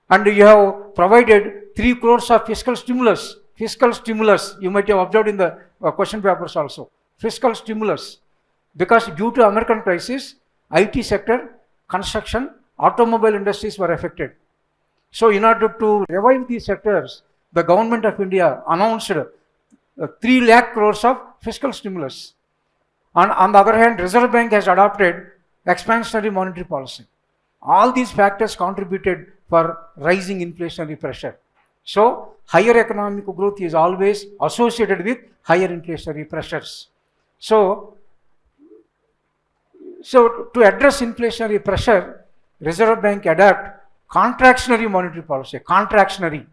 And you have provided 3 crores of fiscal stimulus. You might have observed in the question papers also. Fiscal stimulus. Because due to American crisis, IT sector, construction, automobile industries were affected. So in order to revive these sectors, the government of India announced 3 lakh crores of fiscal stimulus. On the other hand, Reserve Bank has adopted expansionary monetary policy. All these factors contributed for rising inflationary pressure. So, higher economic growth is always associated with higher inflationary pressures. So to address inflationary pressure, Reserve Bank adopt contractionary monetary policy. Contractionary.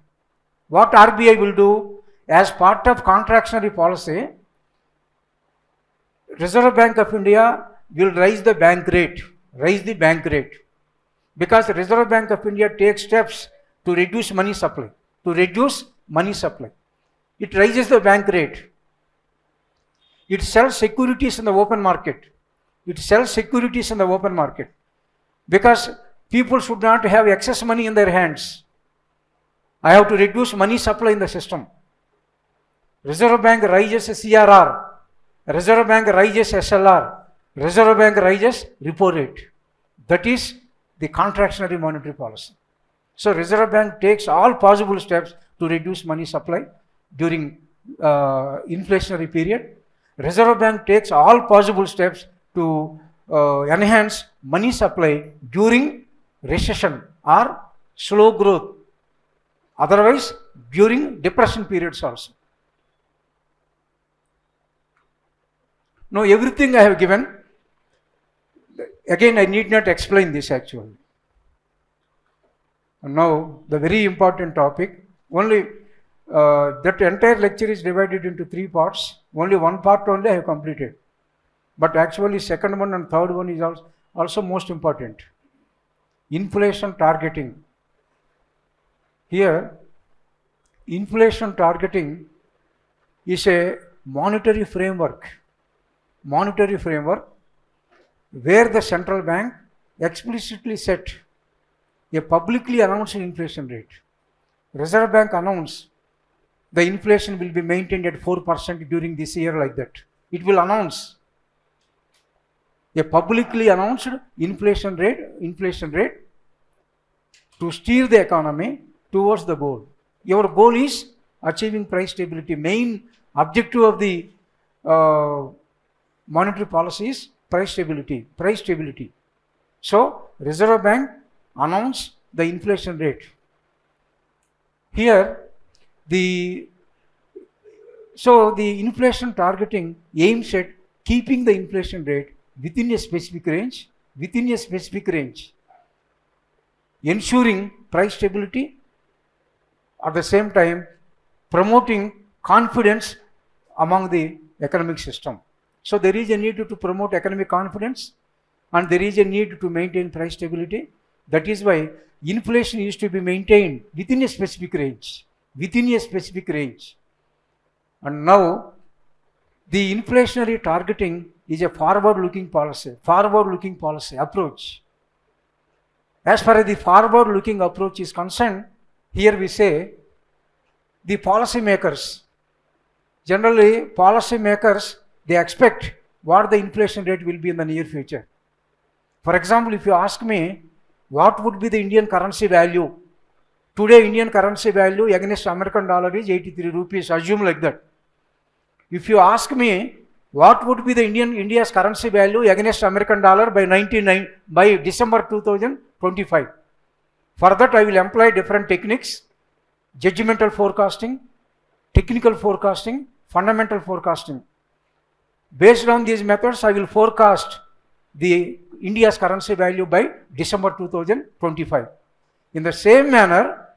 What RBI will do as part of contractionary policy, Reserve Bank of India will raise the bank rate. Because the Reserve Bank of India takes steps to reduce money supply. It raises the bank rate. It sells securities in the open market. Because people should not have excess money in their hands. I have to reduce money supply in the system. Reserve Bank raises CRR. Reserve Bank raises SLR. Reserve Bank raises repo rate. That is the contractionary monetary policy. So Reserve Bank takes all possible steps to reduce money supply during inflationary period. Reserve Bank takes all possible steps to enhance money supply during recession or slow growth. Otherwise, during depression periods also. Now, everything I have given, again I need not explain this actually. Now, the very important topic, only that entire lecture is divided into 3 parts. Only one part only I have completed. But actually second one and third one is also most important. Inflation targeting. Here, inflation targeting is a monetary framework where the central bank explicitly set a publicly announced inflation rate. Reserve Bank announced the inflation will be maintained at 4% during this year, like that. It will announce a publicly announced inflation rate to steer the economy towards the goal. Your goal is achieving price stability. Main objective of the monetary policy is price stability. So, Reserve Bank announced the inflation rate. Here, the inflation targeting aims at keeping the inflation rate within a specific range, ensuring price stability, at the same time promoting confidence among the economic system. So there is a need to promote economic confidence and there is a need to maintain price stability. That is why inflation is to be maintained within a specific range. And now the inflationary targeting is a forward-looking policy approach. As far as the forward-looking approach is concerned, here we say the policymakers, generally policymakers, they expect what the inflation rate will be in the near future. For example, if you ask me what would be the Indian currency value, today Indian currency value against American dollar is 83 rupees, assume like that. If you ask me what would be the India's currency value against American dollar by December 2025, for that I will employ different techniques: judgmental forecasting, technical forecasting, fundamental forecasting. Based on these methods, I will forecast the India's currency value by December 2025. In the same manner,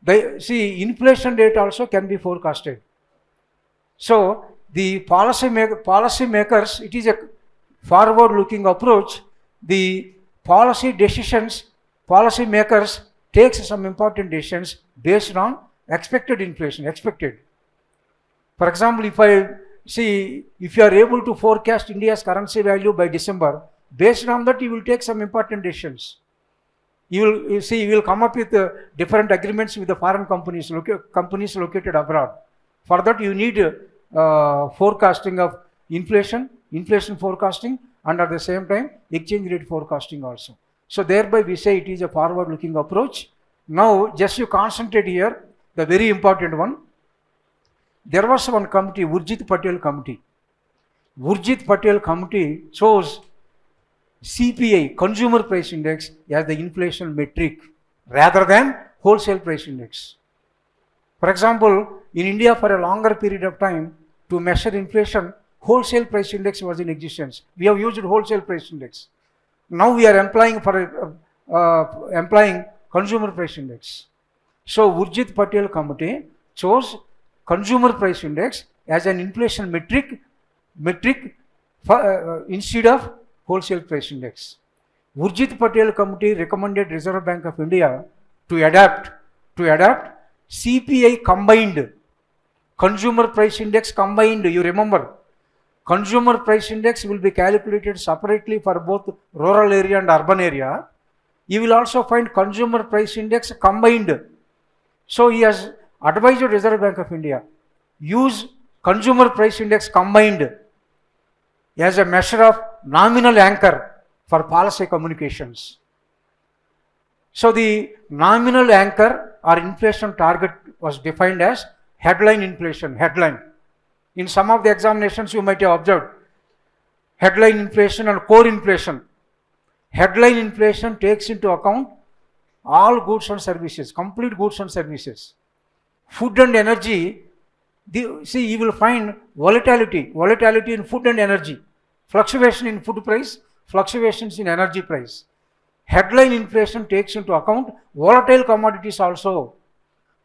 inflation rate also can be forecasted. So the policymakers, it is a forward-looking approach. The policymakers takes some important decisions based on expected inflation. For example, if you are able to forecast India's currency value by December, based on that you will take some important decisions. You will come up with different agreements with the foreign companies located abroad. For that you need forecasting of inflation forecasting, and at the same time exchange rate forecasting also. So thereby we say it is a forward-looking approach. Now just you concentrate here, the very important one. There was one committee, Urjit Patel Committee. Urjit Patel Committee chose CPI, Consumer Price Index, as the inflation metric rather than wholesale price index. For example, in India for a longer period of time, to measure inflation, wholesale price index was in existence. We have used wholesale price index. Now we are employing consumer price index. So Urjit Patel Committee chose consumer price index as an inflation metric instead of wholesale price index. Urjit Patel Committee recommended Reserve Bank of India to adapt CPI combined, consumer price index combined. You remember, consumer price index will be calculated separately for both rural area and urban area. You will also find consumer price index combined. So he has advised Reserve Bank of India, use consumer price index combined as a measure of nominal anchor for policy communications. So the nominal anchor or inflation target was defined as headline inflation, headline. In some of the examinations you might have observed, headline inflation and core inflation. Headline inflation takes into account all goods and services, complete goods and services. Food and energy, you will find volatility in food and energy, fluctuation in food price, fluctuations in energy price. Headline inflation takes into account volatile commodities also,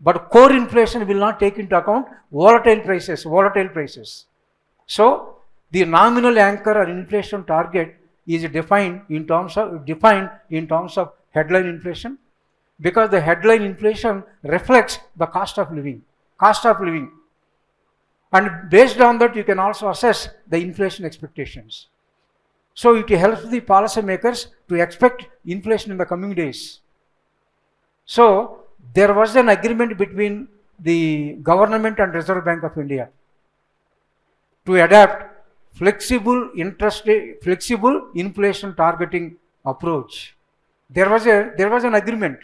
but core inflation will not take into account volatile prices. So the nominal anchor or inflation target is defined in terms of headline inflation, because the headline inflation reflects the cost of living, and based on that you can also assess the inflation expectations. So it helps the policymakers to expect inflation in the coming days. So there was an agreement between the government and Reserve Bank of India to adapt flexible inflation targeting approach. There was an agreement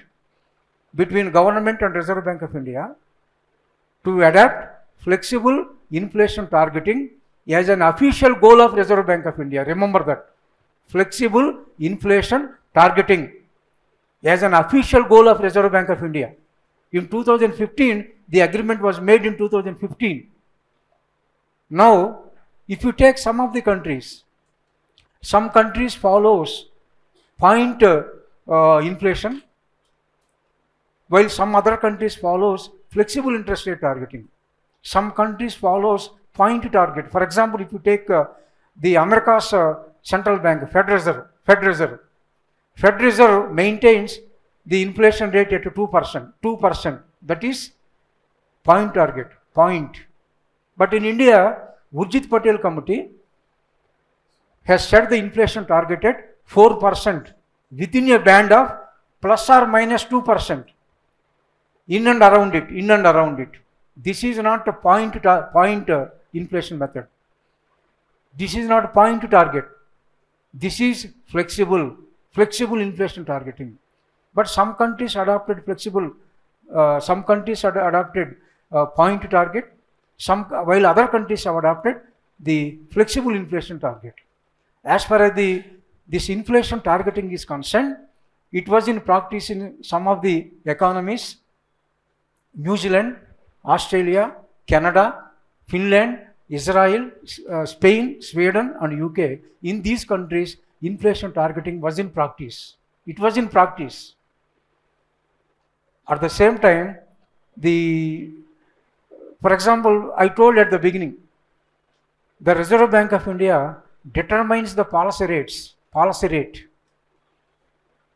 between government and Reserve Bank of India to adapt flexible inflation targeting as an official goal of Reserve Bank of India. Remember that. Flexible inflation targeting as an official goal of Reserve Bank of India. In 2015, the agreement was made in 2015. Now, if you take some of the countries, some countries follows point inflation, while some other countries follows flexible interest rate targeting. Some countries follows point target. For example, if you take the America's central bank, Fed Reserve maintains the inflation rate at 2%. That is point target, point. But in India, Urjit Patel Committee has set the inflation target at 4% within a band of plus or minus 2%. In and around it. This is not a point inflation method. This is not point target. This is flexible inflation targeting. But some countries adopted point target, while other countries have adopted the flexible inflation target. As far as this inflation targeting is concerned, it was in practice in some of the economies: New Zealand, Australia, Canada, Finland, Israel, Spain, Sweden and UK. In these countries, inflation targeting was in practice. It was in practice. At the same time, for example, I told at the beginning, the Reserve Bank of India determines the policy rate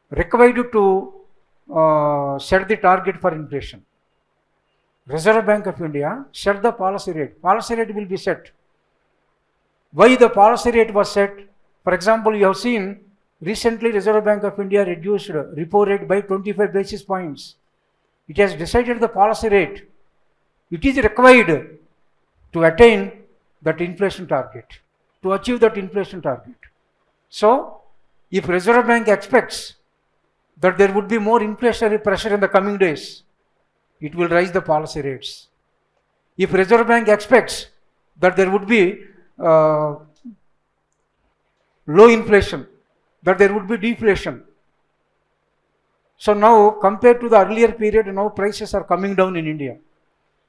required to set the target for inflation. Reserve Bank of India set the policy rate. Policy rate will be set. Why the policy rate was set? For example, you have seen recently Reserve Bank of India reduced repo rate by 25 basis points. It has decided the policy rate. It is required to attain that inflation target, to achieve that inflation target. So, if Reserve Bank expects that there would be more inflationary pressure in the coming days, it will raise the policy rates. If Reserve Bank expects that there would be low inflation, that there would be deflation. So now compared to the earlier period, now prices are coming down in India.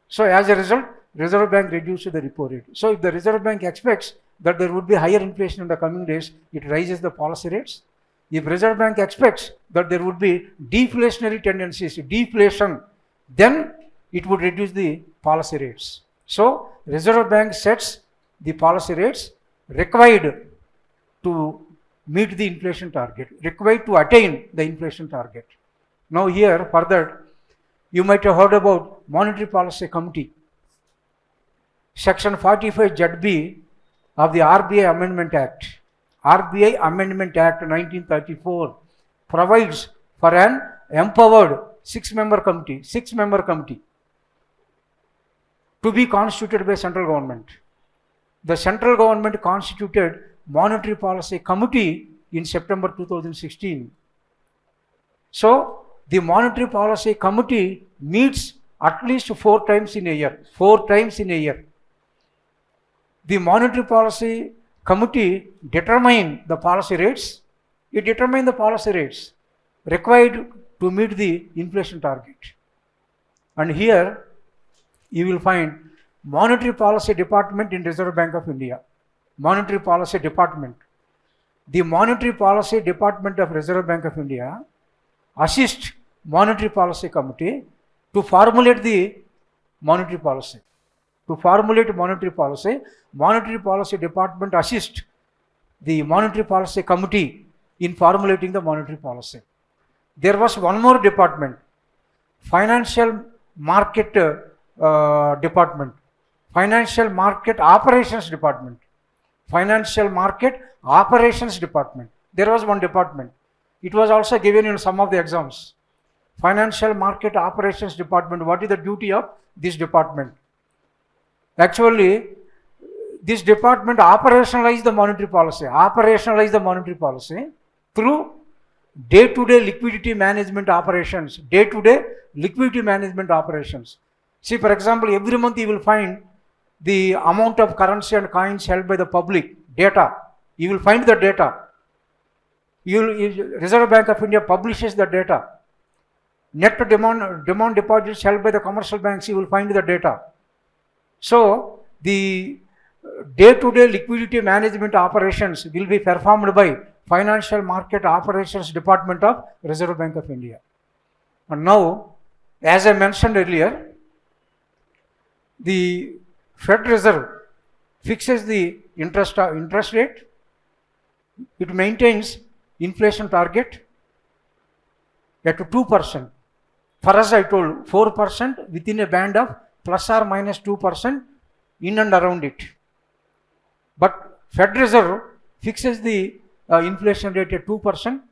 So as a result, Reserve Bank reduced the repo rate. So if the Reserve Bank expects that there would be higher inflation in the coming days, it raises the policy rates. If Reserve Bank expects that there would be deflationary tendencies, deflation, then it would reduce the policy rates. So Reserve Bank sets the policy rates required to meet the inflation target, required to attain the inflation target. Now here further, you might have heard about Monetary Policy Committee. Section 45ZB of the RBI Amendment Act. RBI Amendment Act 1934 provides for an empowered six-member committee to be constituted by central government. The central government constituted Monetary Policy Committee in September 2016. So the Monetary Policy Committee meets at least 4 times in a year. 4 times in a year. The Monetary Policy Committee determine the policy rates. It determines the policy rates required to meet the inflation target. And here you will find Monetary Policy Department in Reserve Bank of India. Monetary Policy Department. The Monetary Policy Department of Reserve Bank of India assist Monetary Policy Committee to formulate the monetary policy. To formulate monetary policy, Monetary Policy Department assist the Monetary Policy Committee in formulating the monetary policy. There was one more department, Financial Market Department, Financial Market Operations Department, Financial Market Operations Department. There was one department. It was also given in some of the exams. Financial Market Operations Department. What is the duty of this department? Actually, this department operationalized the monetary policy through day-to-day liquidity management operations. See, for example, every month you will find the amount of currency and coins held by the public, data. You will find the data. Reserve Bank of India publishes the data. Net demand deposits held by the commercial banks, you will find the data. So the day-to-day liquidity management operations will be performed by Financial Market Operations Department of Reserve Bank of India. And now, as I mentioned earlier, the Fed Reserve fixes the interest rate. It maintains inflation target at 2%. For us, I told 4% within a band of plus or minus 2% in and around it. But Fed Reserve fixes the inflation rate at 2%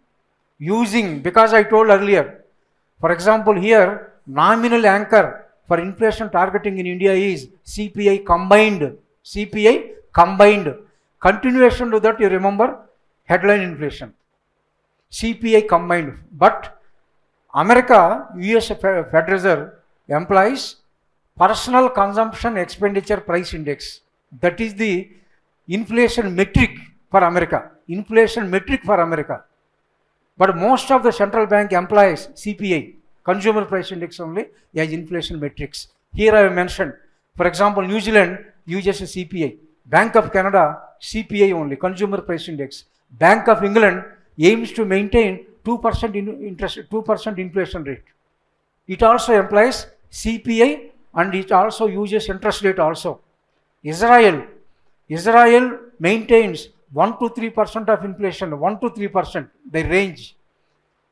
using, because I told earlier, for example, here nominal anchor for inflation targeting in India is CPI combined. Continuation to that, you remember, headline inflation. CPI combined. But America, US Fed Reserve employs Personal Consumption Expenditure Price Index. That is the inflation metric for America. But most of the central bank employs CPI, Consumer Price Index only, as inflation metrics. Here I have mentioned, for example, New Zealand uses a CPI. Bank of Canada, CPI only, Consumer Price Index. Bank of England aims to maintain 2% inflation rate. It also employs CPI and it also uses interest rate also. Israel maintains 1 to 3% of inflation, 1 to 3%, they range.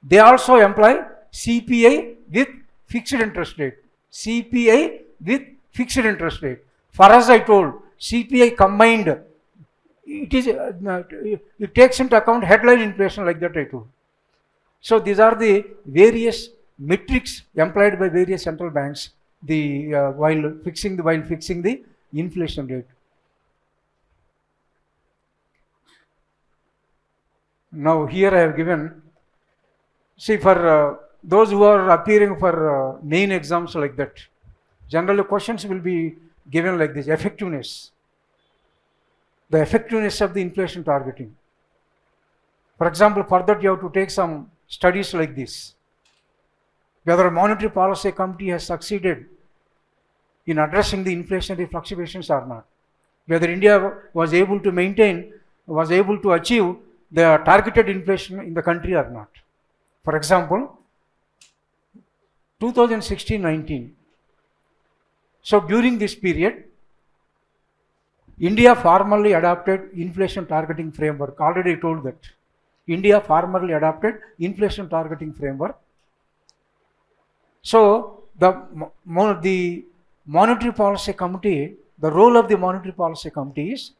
They also employ CPI with fixed interest rate. For us, I told, CPI combined, it takes into account headline inflation, like that I told. So these are the various metrics employed by various central banks while fixing the inflation rate. Now here I have given, see, for those who are appearing for main exams like that, generally questions will be given like this: effectiveness. The effectiveness of the inflation targeting. For example, for that you have to take some studies like this. Whether a monetary policy committee has succeeded in addressing the inflationary fluctuations or not. Whether India was able to maintain, was able to achieve the targeted inflation in the country or not. For example, 2016-19. So during this period, India formally adopted inflation targeting framework. Already I told that. India formally adopted inflation targeting framework. So the monetary policy committee, the role of the monetary policy committee is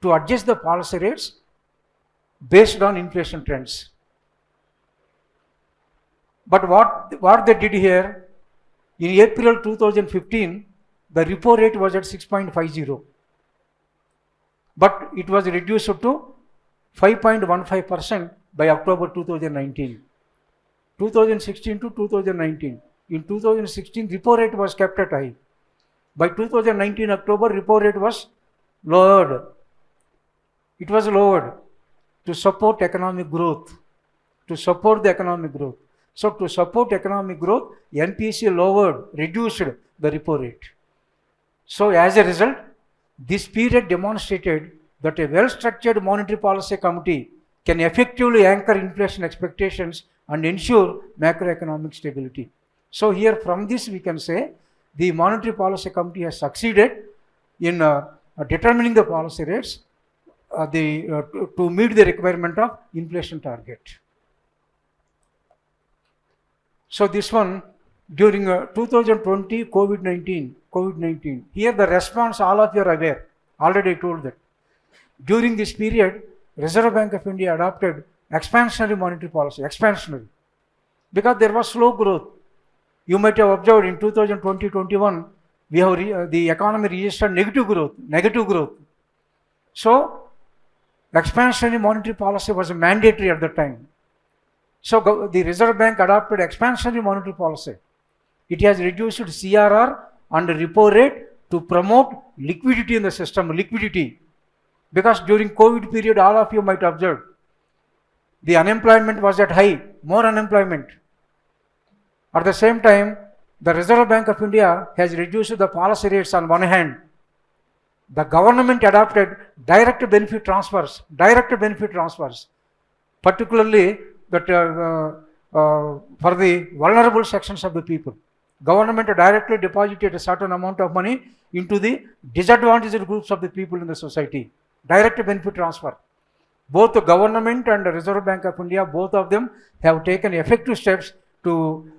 to adjust the policy rates based on inflation trends. But what they did here, in April 2015, the repo rate was at 6.50, but it was reduced to 5.15% by October 2019. 2016 to 2019. In 2016, repo rate was kept at high. By 2019 October, repo rate was lowered. It was lowered to support economic growth, to support the economic growth. So to support economic growth, NPC reduced the repo rate. So as a result, this period demonstrated that a well-structured monetary policy committee can effectively anchor inflation expectations and ensure macroeconomic stability. So here from this we can say the monetary policy committee has succeeded in determining the policy rates to meet the requirement of inflation target. So this one during 2020 COVID-19, here the response all of you are aware, already I told that. During this period, Reserve Bank of India adopted expansionary monetary policy, because there was slow growth. You might have observed in 2020-21, we have the economy registered negative growth. So expansionary monetary policy was mandatory at the time. So the Reserve Bank adopted expansionary monetary policy. It has reduced CRR and repo rate to promote liquidity in the system, because during COVID period, all of you might observe, the unemployment was at high, more unemployment. At the same time, the Reserve Bank of India has reduced the policy rates on one hand. The government adopted direct benefit transfers, particularly that for the vulnerable sections of the people. Government directly deposited a certain amount of money into the disadvantaged groups of the people in the society. Direct benefit transfer. Both the government and the Reserve Bank of India, both of them have taken effective steps to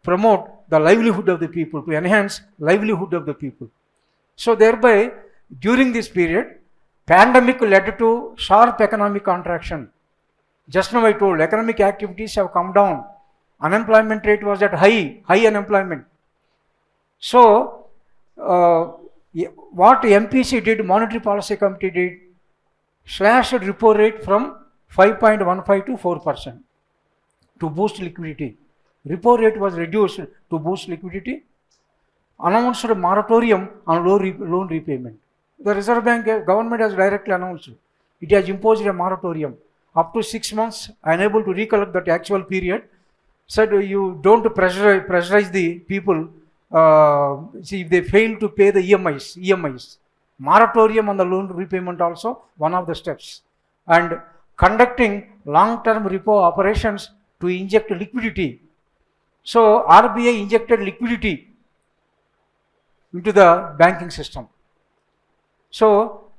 promote the livelihood of the people, to enhance livelihood of the people. So thereby, during this period, pandemic led to sharp economic contraction. Just now I told, economic activities have come down. Unemployment rate was at high unemployment. So, what MPC did, Monetary Policy Committee did, slashed repo rate from 5.15 to 4% to boost liquidity. Repo rate was reduced to boost liquidity. Announced a moratorium on loan repayment. The Reserve Bank government has directly announced. It has imposed a moratorium up to 6 months. I am able to recollect that actual period. Said you don't pressurize the people. See, if they fail to pay the EMIs. Moratorium on the loan repayment also one of the steps. And conducting long-term repo operations to inject liquidity. So RBI injected liquidity into the banking system. So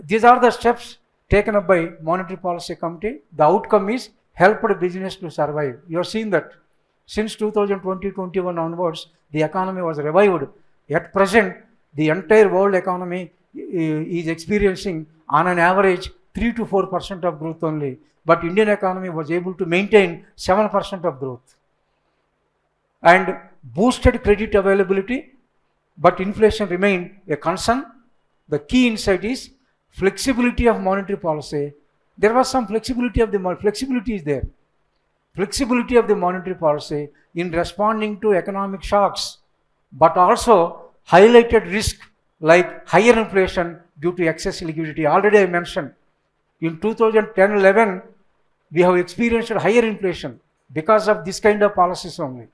these are the steps taken up by Monetary Policy Committee. The outcome is helped business to survive. You have seen that since 2020-21 onwards, the economy was revived. At present, the entire world economy is experiencing on an average 3 to 4% of growth only. But Indian economy was able to maintain 7% of growth. And boosted credit availability, but inflation remained a concern. The key insight is flexibility of monetary policy. There was some flexibility of the flexibility is there. Flexibility of the monetary policy in responding to economic shocks, but also highlighted risk like higher inflation due to excess liquidity. Already I mentioned, in 2010-11, we have experienced higher inflation because of this kind of policies only,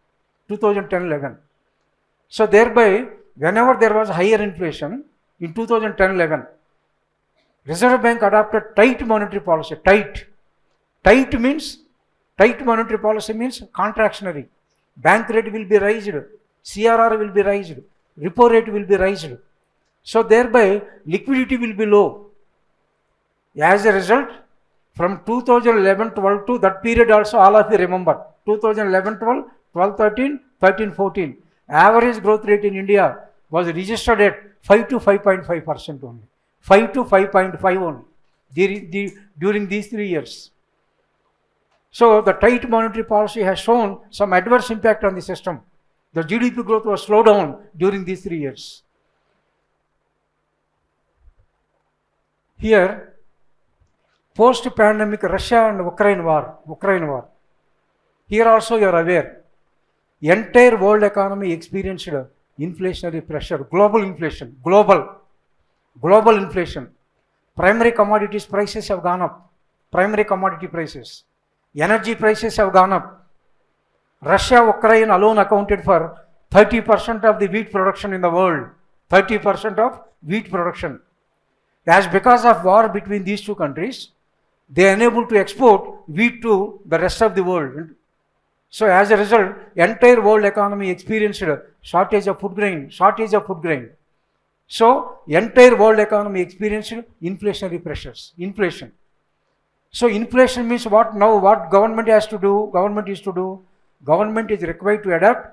2010-11. So thereby, whenever there was higher inflation in 2010-11, Reserve Bank adopted tight monetary policy. Tight monetary policy means contractionary. Bank rate will be raised, CRR will be raised, repo rate will be raised. So thereby, liquidity will be low. As a result, from 2011-12 to that period also, all of you remember, 2011-12, 12-13, 13-14, average growth rate in India was registered at 5 to 5.5% only. 5 to 5.5 only during these 3 years. So the tight monetary policy has shown some adverse impact on the system. The GDP growth was slowed down during these 3 years. Here, post-pandemic Russia and Ukraine war. Here also you are aware, entire world economy experienced inflationary pressure, global inflation. Primary commodities prices have gone up. Primary commodity prices. Energy prices have gone up. Russia, Ukraine alone accounted for 30% of the wheat production in the world. 30% of wheat production. As because of war between these two countries, they are unable to export wheat to the rest of the world. So as a result, entire world economy experienced a shortage of food grain. So entire world economy experienced inflationary pressures. Inflation. So inflation means what now? What government has to do? Government is required to adopt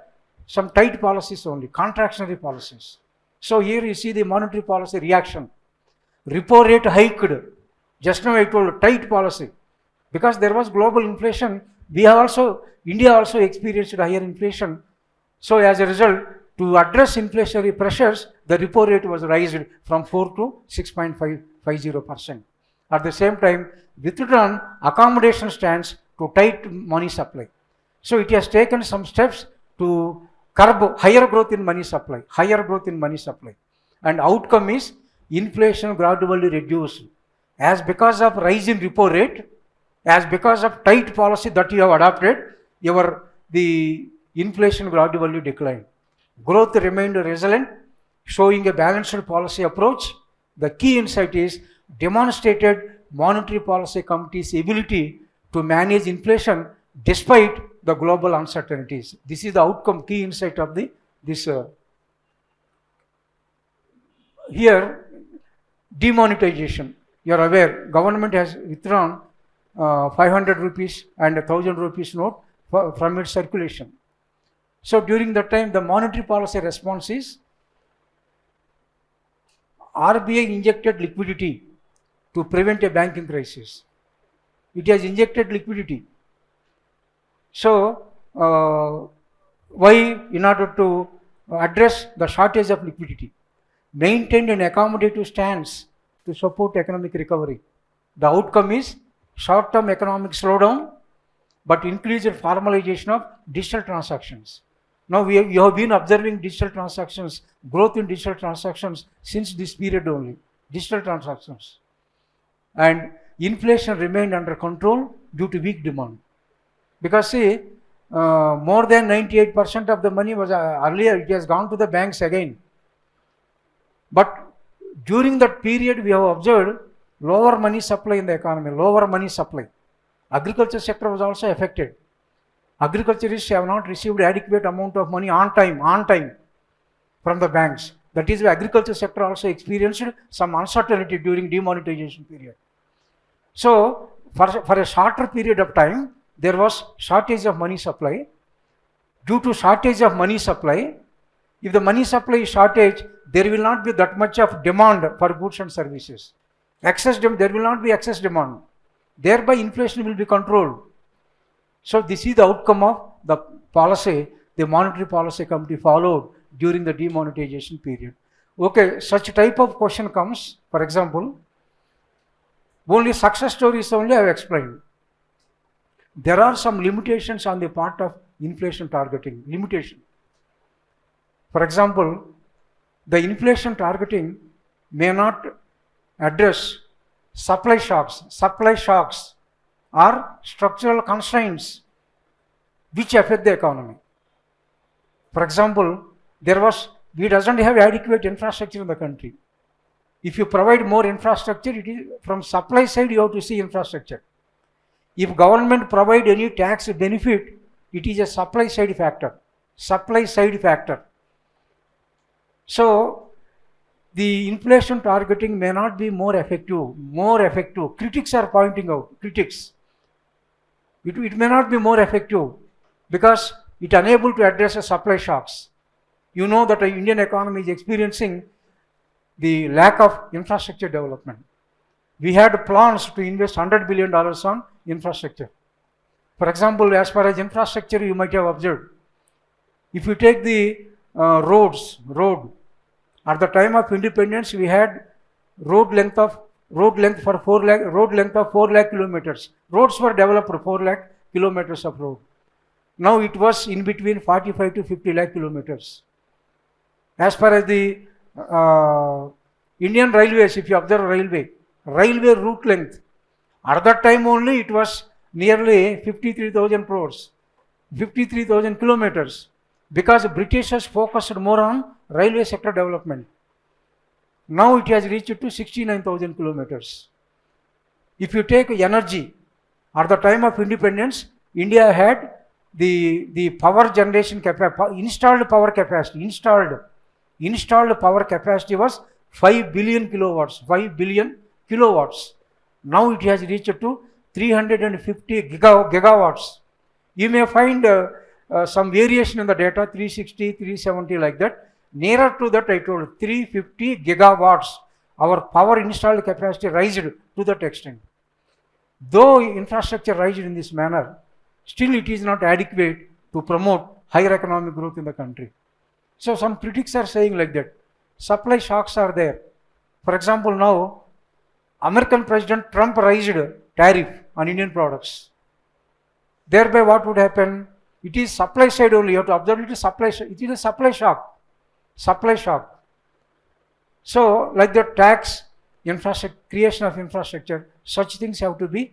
some tight policies only, contractionary policies. So here you see the monetary policy reaction. Repo rate hiked. Just now I told tight policy. Because there was global inflation, India also experienced higher inflation. So as a result, to address inflationary pressures, the repo rate was raised from 4 to 6.50%. At the same time, withdrawn accommodation stance to tight money supply. So it has taken some steps to curb higher growth in money supply. And outcome is inflation gradually reduced. As because of rise in repo rate, as because of tight policy that you have adopted, the inflation gradually declined. Growth remained resilient, showing a balanced policy approach. The key insight is demonstrated monetary policy committee's ability to manage inflation despite the global uncertainties. This is the outcome, key insight of this. Here, demonetization. You are aware, government has withdrawn 500 rupees and 1000 rupees note from its circulation. So during that time, the monetary policy response is RBI injected liquidity to prevent a banking crisis. It has injected liquidity. So, why? In order to address the shortage of liquidity, maintained an accommodative stance to support economic recovery. The outcome is short-term economic slowdown, but increased formalization of digital transactions. Now, you have been observing digital transactions, growth in digital transactions since this period only, digital transactions. And inflation remained under control due to weak demand. Because see, more than 98% of the money was earlier, it has gone to the banks again. But during that period, we have observed lower money supply in the economy, Agriculture sector was also affected. Agriculturists have not received adequate amount of money on time from the banks. That is why agriculture sector also experienced some uncertainty during demonetization period. So, for a shorter period of time, there was shortage of money supply. Due to shortage of money supply, if the money supply is shortage, there will not be that much of demand for goods and services. There will not be excess demand. Thereby, inflation will be controlled. So, this is the outcome of the policy the monetary policy committee followed during the demonetization period. Okay, such type of question comes, for example, only success stories only I have explained. There are some limitations on the part of inflation targeting, limitation. For example, the inflation targeting may not address supply shocks. Supply shocks are structural constraints which affect the economy. For example, we doesn't have adequate infrastructure in the country. If you provide more infrastructure, it is from supply side you have to see infrastructure. If government provide any tax benefit, it is a supply side factor. Supply side factor. So the inflation targeting may not be more effective. More effective. Critics are pointing out. Critics. It may not be more effective because it unable to address the supply shocks. You know that the Indian economy is experiencing the lack of infrastructure development. We had plans to invest $100 billion on infrastructure. For example, as far as infrastructure, you might have observed, if you take the road, at the time of independence, we had road length of 4 lakh kilometers. Roads were developed for 4 lakh kilometers of road. Now it was in between 45 to 50 lakh kilometers. As far as the Indian railways, if you observe railway route length, at that time only it was nearly 53,000 crores, 53,000 kilometers, because the British has focused more on railway sector development. Now it has reached to 69,000 kilometers. If you take energy, at the time of independence, India had the power generation capacity, installed power capacity was 5 billion kilowatts, 5 billion kilowatts. Now it has reached to 350 gigawatts. You may find some variation in the data, 360, 370 like that. Nearer to that, I told 350 gigawatts. Our power installed capacity raised to that extent. Though infrastructure raised in this manner, still it is not adequate to promote higher economic growth in the country. So some critics are saying like that. Supply shocks are there. For example, now American President Trump raised tariff on Indian products. Thereby what would happen? It is supply side only. You have to observe it is supply. It is a supply shock. Supply shock. So like the tax, infrastructure, creation of infrastructure, such things have to be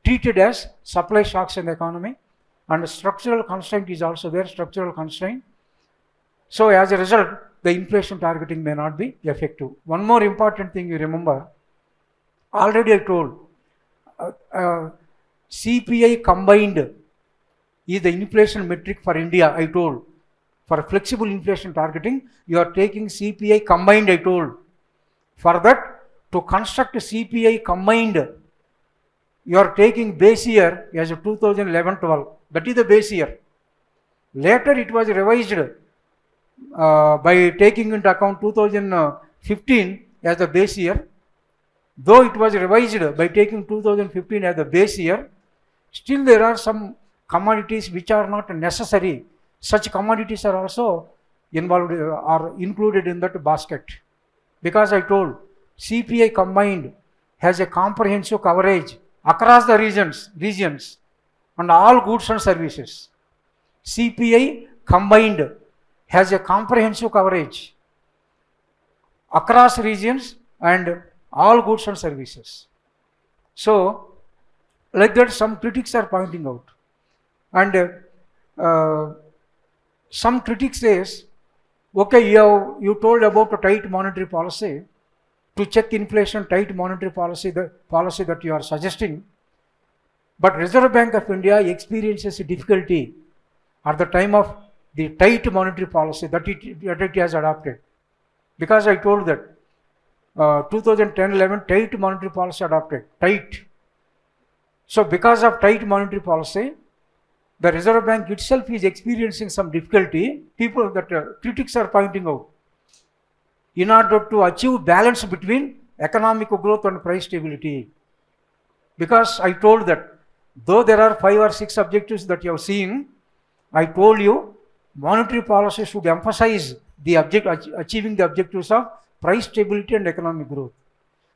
treated as supply shocks in the economy. And structural constraint is also there, structural constraint. So as a result, the inflation targeting may not be effective. One more important thing you remember, already I told, CPI combined is the inflation metric for India, I told. For flexible inflation targeting, you are taking CPI combined, I told. For that, to construct CPI combined, you are taking base year as 2011-12. That is the base year. Later it was revised by taking into account 2015 as the base year. Though it was revised by taking 2015 as the base year, still there are some commodities which are not necessary. Such commodities are also involved or included in that basket. Because I told CPI combined has a comprehensive coverage across the regions and all goods and services. CPI combined has a comprehensive coverage across regions and all goods and services. So, like that, some critics are pointing out. And some critics says, okay, you told about a tight monetary policy. To check inflation, tight monetary policy, the policy that you are suggesting. But Reserve Bank of India experiences a difficulty at the time of the tight monetary policy that it has adopted. Because I told that 2010-11 tight monetary policy adopted, tight. So because of tight monetary policy, the Reserve Bank itself is experiencing some difficulty. People that critics are pointing out. In order to achieve balance between economic growth and price stability. Because I told that though there are 5 or 6 objectives that you have seen, I told you monetary policy should emphasize the achieving the objectives of price stability and economic growth.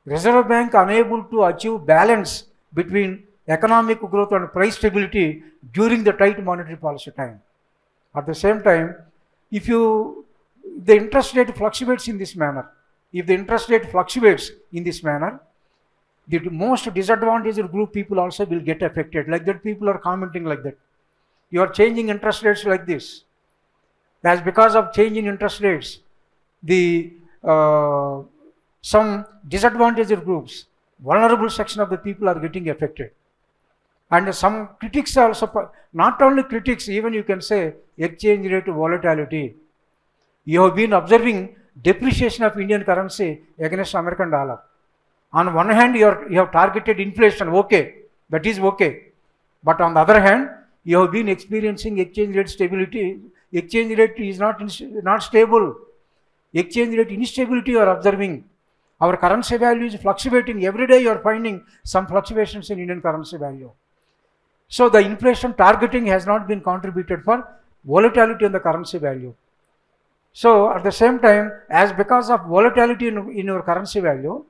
Reserve Bank unable to achieve balance between economic growth and price stability during the tight monetary policy time. At the same time, if you the interest rate fluctuates in this manner, if the interest rate fluctuates in this manner, the most disadvantaged group people also will get affected. Like that, people are commenting like that. You are changing interest rates like this. That's because of change in interest rates. The some disadvantaged groups, vulnerable section of the people are getting affected. And some critics also, not only critics, even you can say exchange rate volatility. You have been observing depreciation of Indian currency against American dollar. On one hand, you have targeted inflation, okay, that is okay. But on the other hand, you have been experiencing exchange rate stability. Exchange rate is not stable. Exchange rate instability you are observing. Our currency value is fluctuating. Every day you are finding some fluctuations in Indian currency value. So the inflation targeting has not been contributed for volatility in the currency value. So at the same time, as because of volatility in your currency value,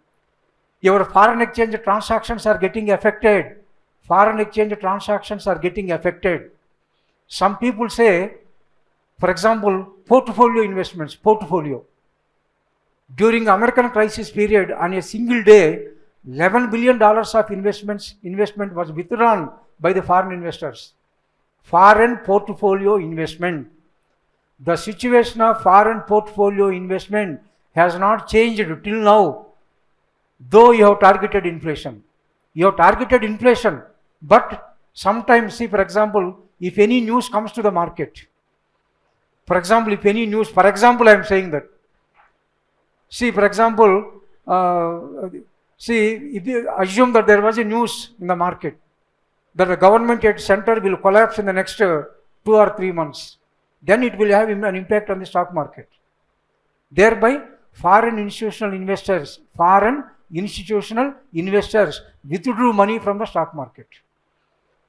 your foreign exchange transactions are getting affected. Foreign exchange transactions are getting affected. Some people say, for example, portfolio investments, portfolio. During American crisis period, on a single day, $11 billion of investment was withdrawn by the foreign investors. Foreign portfolio investment. The situation of foreign portfolio investment has not changed till now, though you have targeted inflation. You have targeted inflation, but sometimes, see, for example, if any news comes to the market, for example, if any news, for example, I am saying that, see, for example, if you assume that there was a news in the market that the government at center will collapse in the next 2 or 3 months, then it will have an impact on the stock market. Thereby, foreign institutional investors withdrew money from the stock market.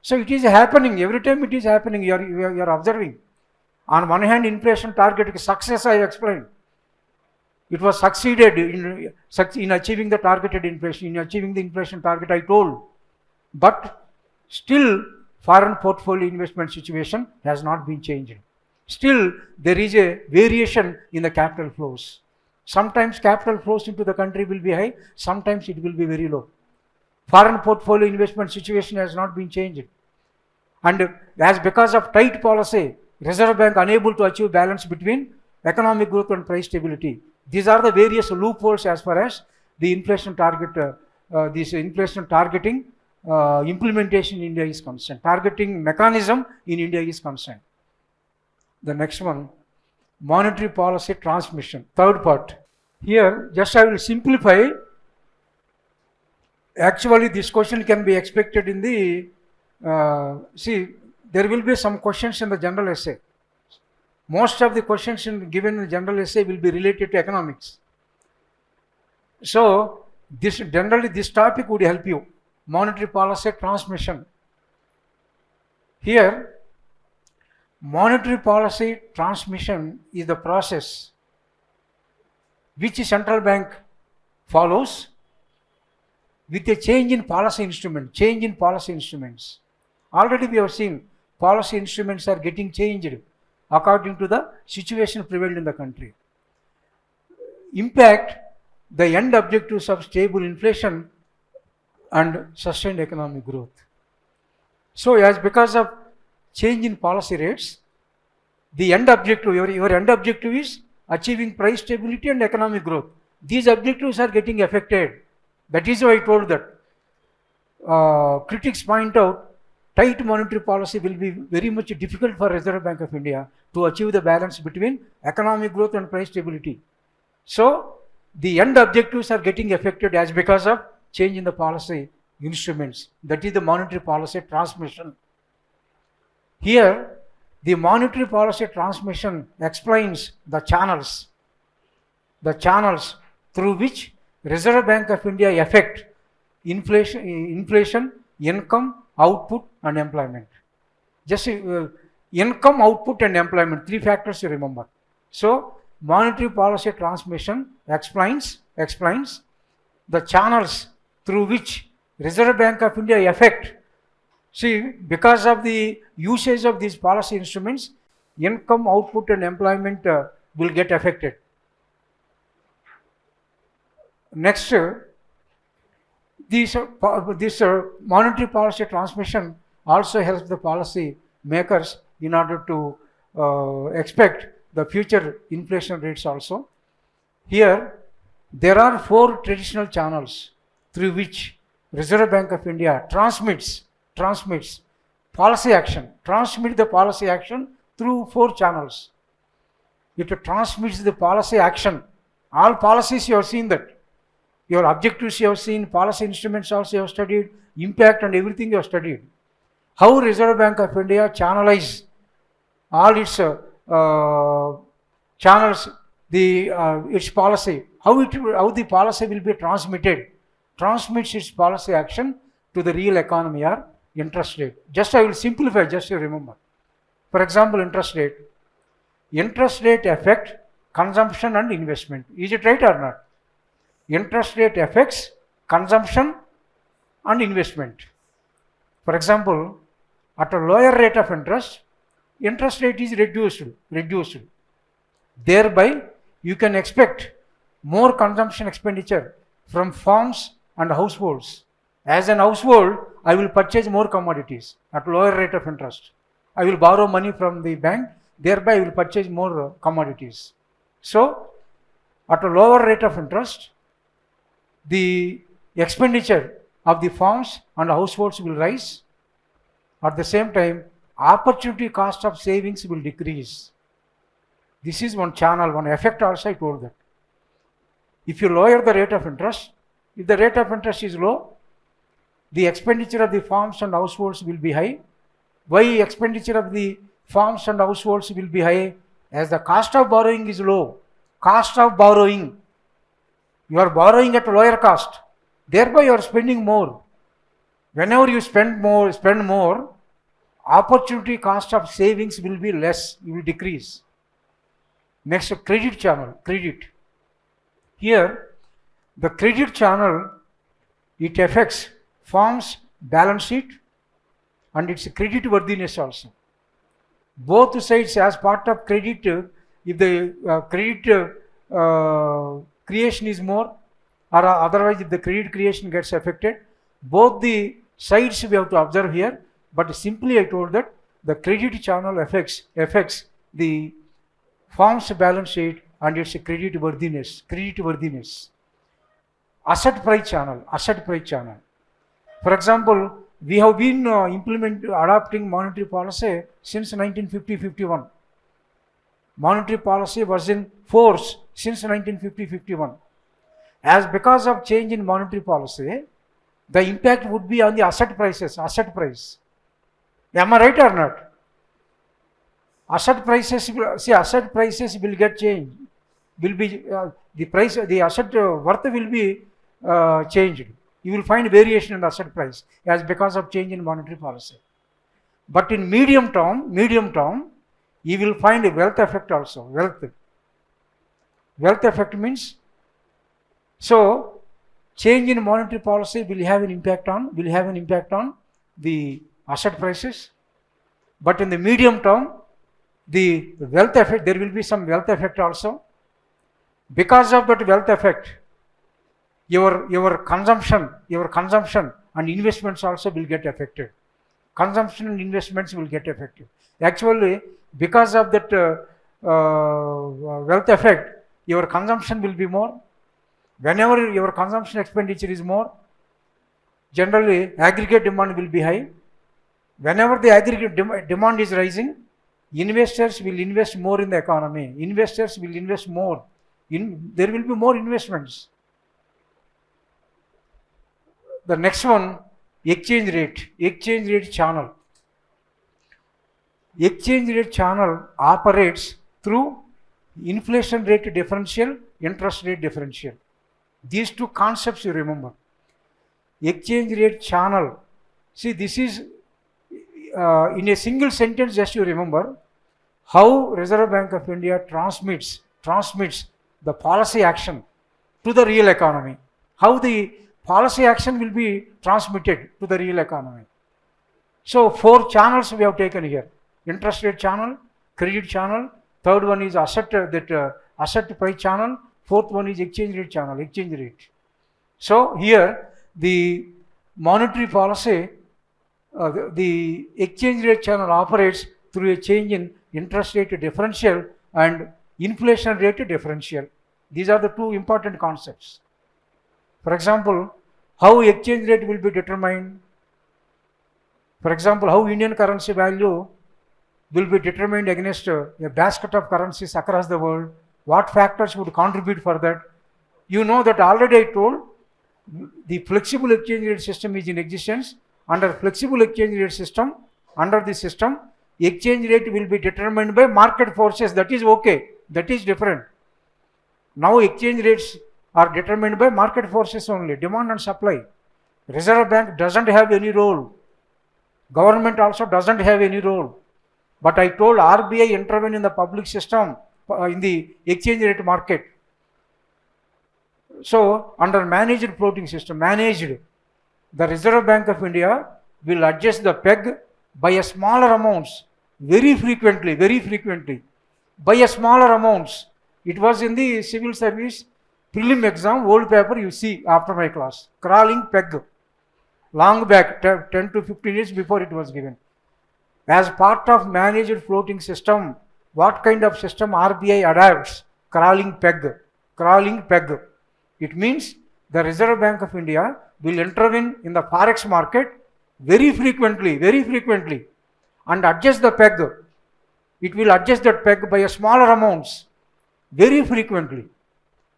So it is happening, every time it is happening, you are observing. On one hand, inflation target success, I have explained. It was succeeded in achieving the targeted inflation, in achieving the inflation target, I told. But still, foreign portfolio investment situation has not been changed. Still, there is a variation in the capital flows. Sometimes capital flows into the country will be high, sometimes it will be very low. Foreign portfolio investment situation has not been changed. And as because of tight policy, Reserve Bank unable to achieve balance between economic growth and price stability. These are the various loopholes as far as the inflation target, this inflation targeting implementation in India is concerned. Targeting mechanism in India is concerned. The next one, monetary policy transmission, third part. Here, just I will simplify. Actually, this question can be expected in the, there will be some questions in the general essay. Most of the questions given in the general essay will be related to economics. So, generally this topic would help you. Monetary policy transmission. Here, monetary policy transmission is the process which a central bank follows with a change in policy instruments. Already we have seen policy instruments are getting changed according to the situation prevailed in the country. Impact the end objectives of stable inflation and sustained economic growth. So, as because of change in policy rates, the end objective, your end objective is achieving price stability and economic growth. These objectives are getting affected. That is why I told that critics point out tight monetary policy will be very much difficult for Reserve Bank of India to achieve the balance between economic growth and price stability. So, the end objectives are getting affected as because of change in the policy instruments. That is the monetary policy transmission. Here, the monetary policy transmission explains the channels through which Reserve Bank of India affect inflation, income, output and employment. Just income, output and employment, 3 factors you remember. So, monetary policy transmission explains the channels through which Reserve Bank of India affect. See, because of the usage of these policy instruments, income, output and employment will get affected. Next, this monetary policy transmission also helps the policy makers in order to expect the future inflation rates also. Here, there are 4 traditional channels through which Reserve Bank of India transmits policy action, transmit the policy action through 4 channels. It transmits the policy action. All policies you have seen that. Your objectives you have seen, policy instruments also you have studied, impact and everything you have studied. How Reserve Bank of India channelize all its channels, its policy, how the policy will be transmits its policy action to the real economy or interest rate. Just I will simplify, just to remember. For example, interest rate. Interest rate affect consumption and investment. Is it right or not? Interest rate affects consumption and investment. For example, at a lower rate of interest rate is reduced. Thereby, you can expect more consumption expenditure from farms and households. As an household, I will purchase more commodities at lower rate of interest. I will borrow money from the bank, thereby I will purchase more commodities. So, at a lower rate of interest, the expenditure of the farms and households will rise. At the same time, opportunity cost of savings will decrease. This is one channel, one effect also I told that. If you lower the rate of interest, if the rate of interest is low, the expenditure of the farms and households will be high. Why expenditure of the farms and households will be high? As the cost of borrowing is low. Cost of borrowing. You are borrowing at a lower cost. Thereby you are spending more. Whenever you spend more, opportunity cost of savings will be less, it will decrease. Next, credit channel, credit. Here, the credit channel, it affects firm's balance sheet and its credit worthiness also. Both sides, as part of credit, if the credit creation is more, or otherwise if the credit creation gets affected, both the sides we have to observe here, but simply I told that the credit channel affects the firm's balance sheet and its credit worthiness. Asset price channel. For example, we have been adopting monetary policy since 1950-51. Monetary policy was in force since 1950-51. As because of change in monetary policy, the impact would be on the asset prices, Am I right or not? Asset prices will get changed. Will be the asset worth will be changed. You will find variation in the asset price as because of change in monetary policy. But in medium term, you will find a wealth effect also. Wealth effect means, so change in monetary policy will have an impact on the asset prices. But in the medium term, the wealth effect, there will be some wealth effect also. Because of that wealth effect, your consumption and investments also will get affected. Consumption and investments will get affected. Actually, because of that wealth effect, your consumption will be more. Whenever your consumption expenditure is more, generally aggregate demand will be high. Whenever the aggregate demand is rising, investors will invest more in the economy. Investors will invest more. There will be more investments. The next one, exchange rate channel. Exchange rate channel operates through inflation rate differential, interest rate differential. These two concepts you remember. Exchange rate channel. See, this is in a single sentence, just you remember how Reserve Bank of India transmits the policy action to the real economy. How the policy action will be transmitted to the real economy. So 4 channels we have taken here. Interest rate channel, credit channel, Third one is asset price channel. Fourth one is exchange rate channel, exchange rate. So here the monetary policy, the exchange rate channel operates through a change in interest rate differential and inflation rate differential. These are the two important concepts. For example, how exchange rate will be determined. For example, how Indian currency value will be determined against a basket of currencies across the world. What factors would contribute for that? You know that already I told the flexible exchange rate system is in existence. Under flexible exchange rate system, under the system, exchange rate will be determined by market forces. That is okay. That is different. Now exchange rates are determined by market forces only, demand and supply. Reserve Bank doesn't have any role. Government also doesn't have any role. But I told RBI intervene in the public system, in the exchange rate market. So under managed floating system, the Reserve Bank of India will adjust the peg by a smaller amounts, very frequently, by a smaller amounts. It was in the civil service prelim exam, old paper you see after my class, crawling peg, long back, 10 to 15 years before it was given. As part of managed floating system, what kind of system RBI adapts? Crawling peg. It means the Reserve Bank of India will intervene in the forex market very frequently, and adjust the peg. It will adjust that peg by a smaller amounts very frequently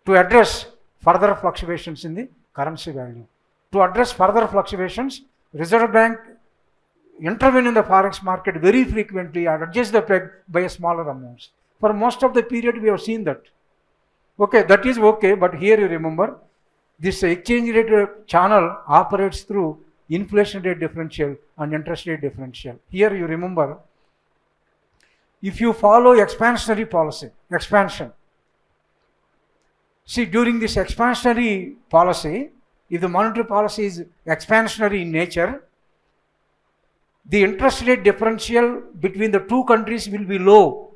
to address further fluctuations in the currency value. To address further fluctuations, Reserve Bank intervene in the forex market very frequently and adjust the peg by a smaller amounts. For most of the period we have seen that. Okay, that is okay, but here you remember, this exchange rate channel operates through inflation rate differential and interest rate differential. Here you remember, if you follow expansionary policy, see, during this expansionary policy, if the monetary policy is expansionary in nature, the interest rate differential between the two countries will be low.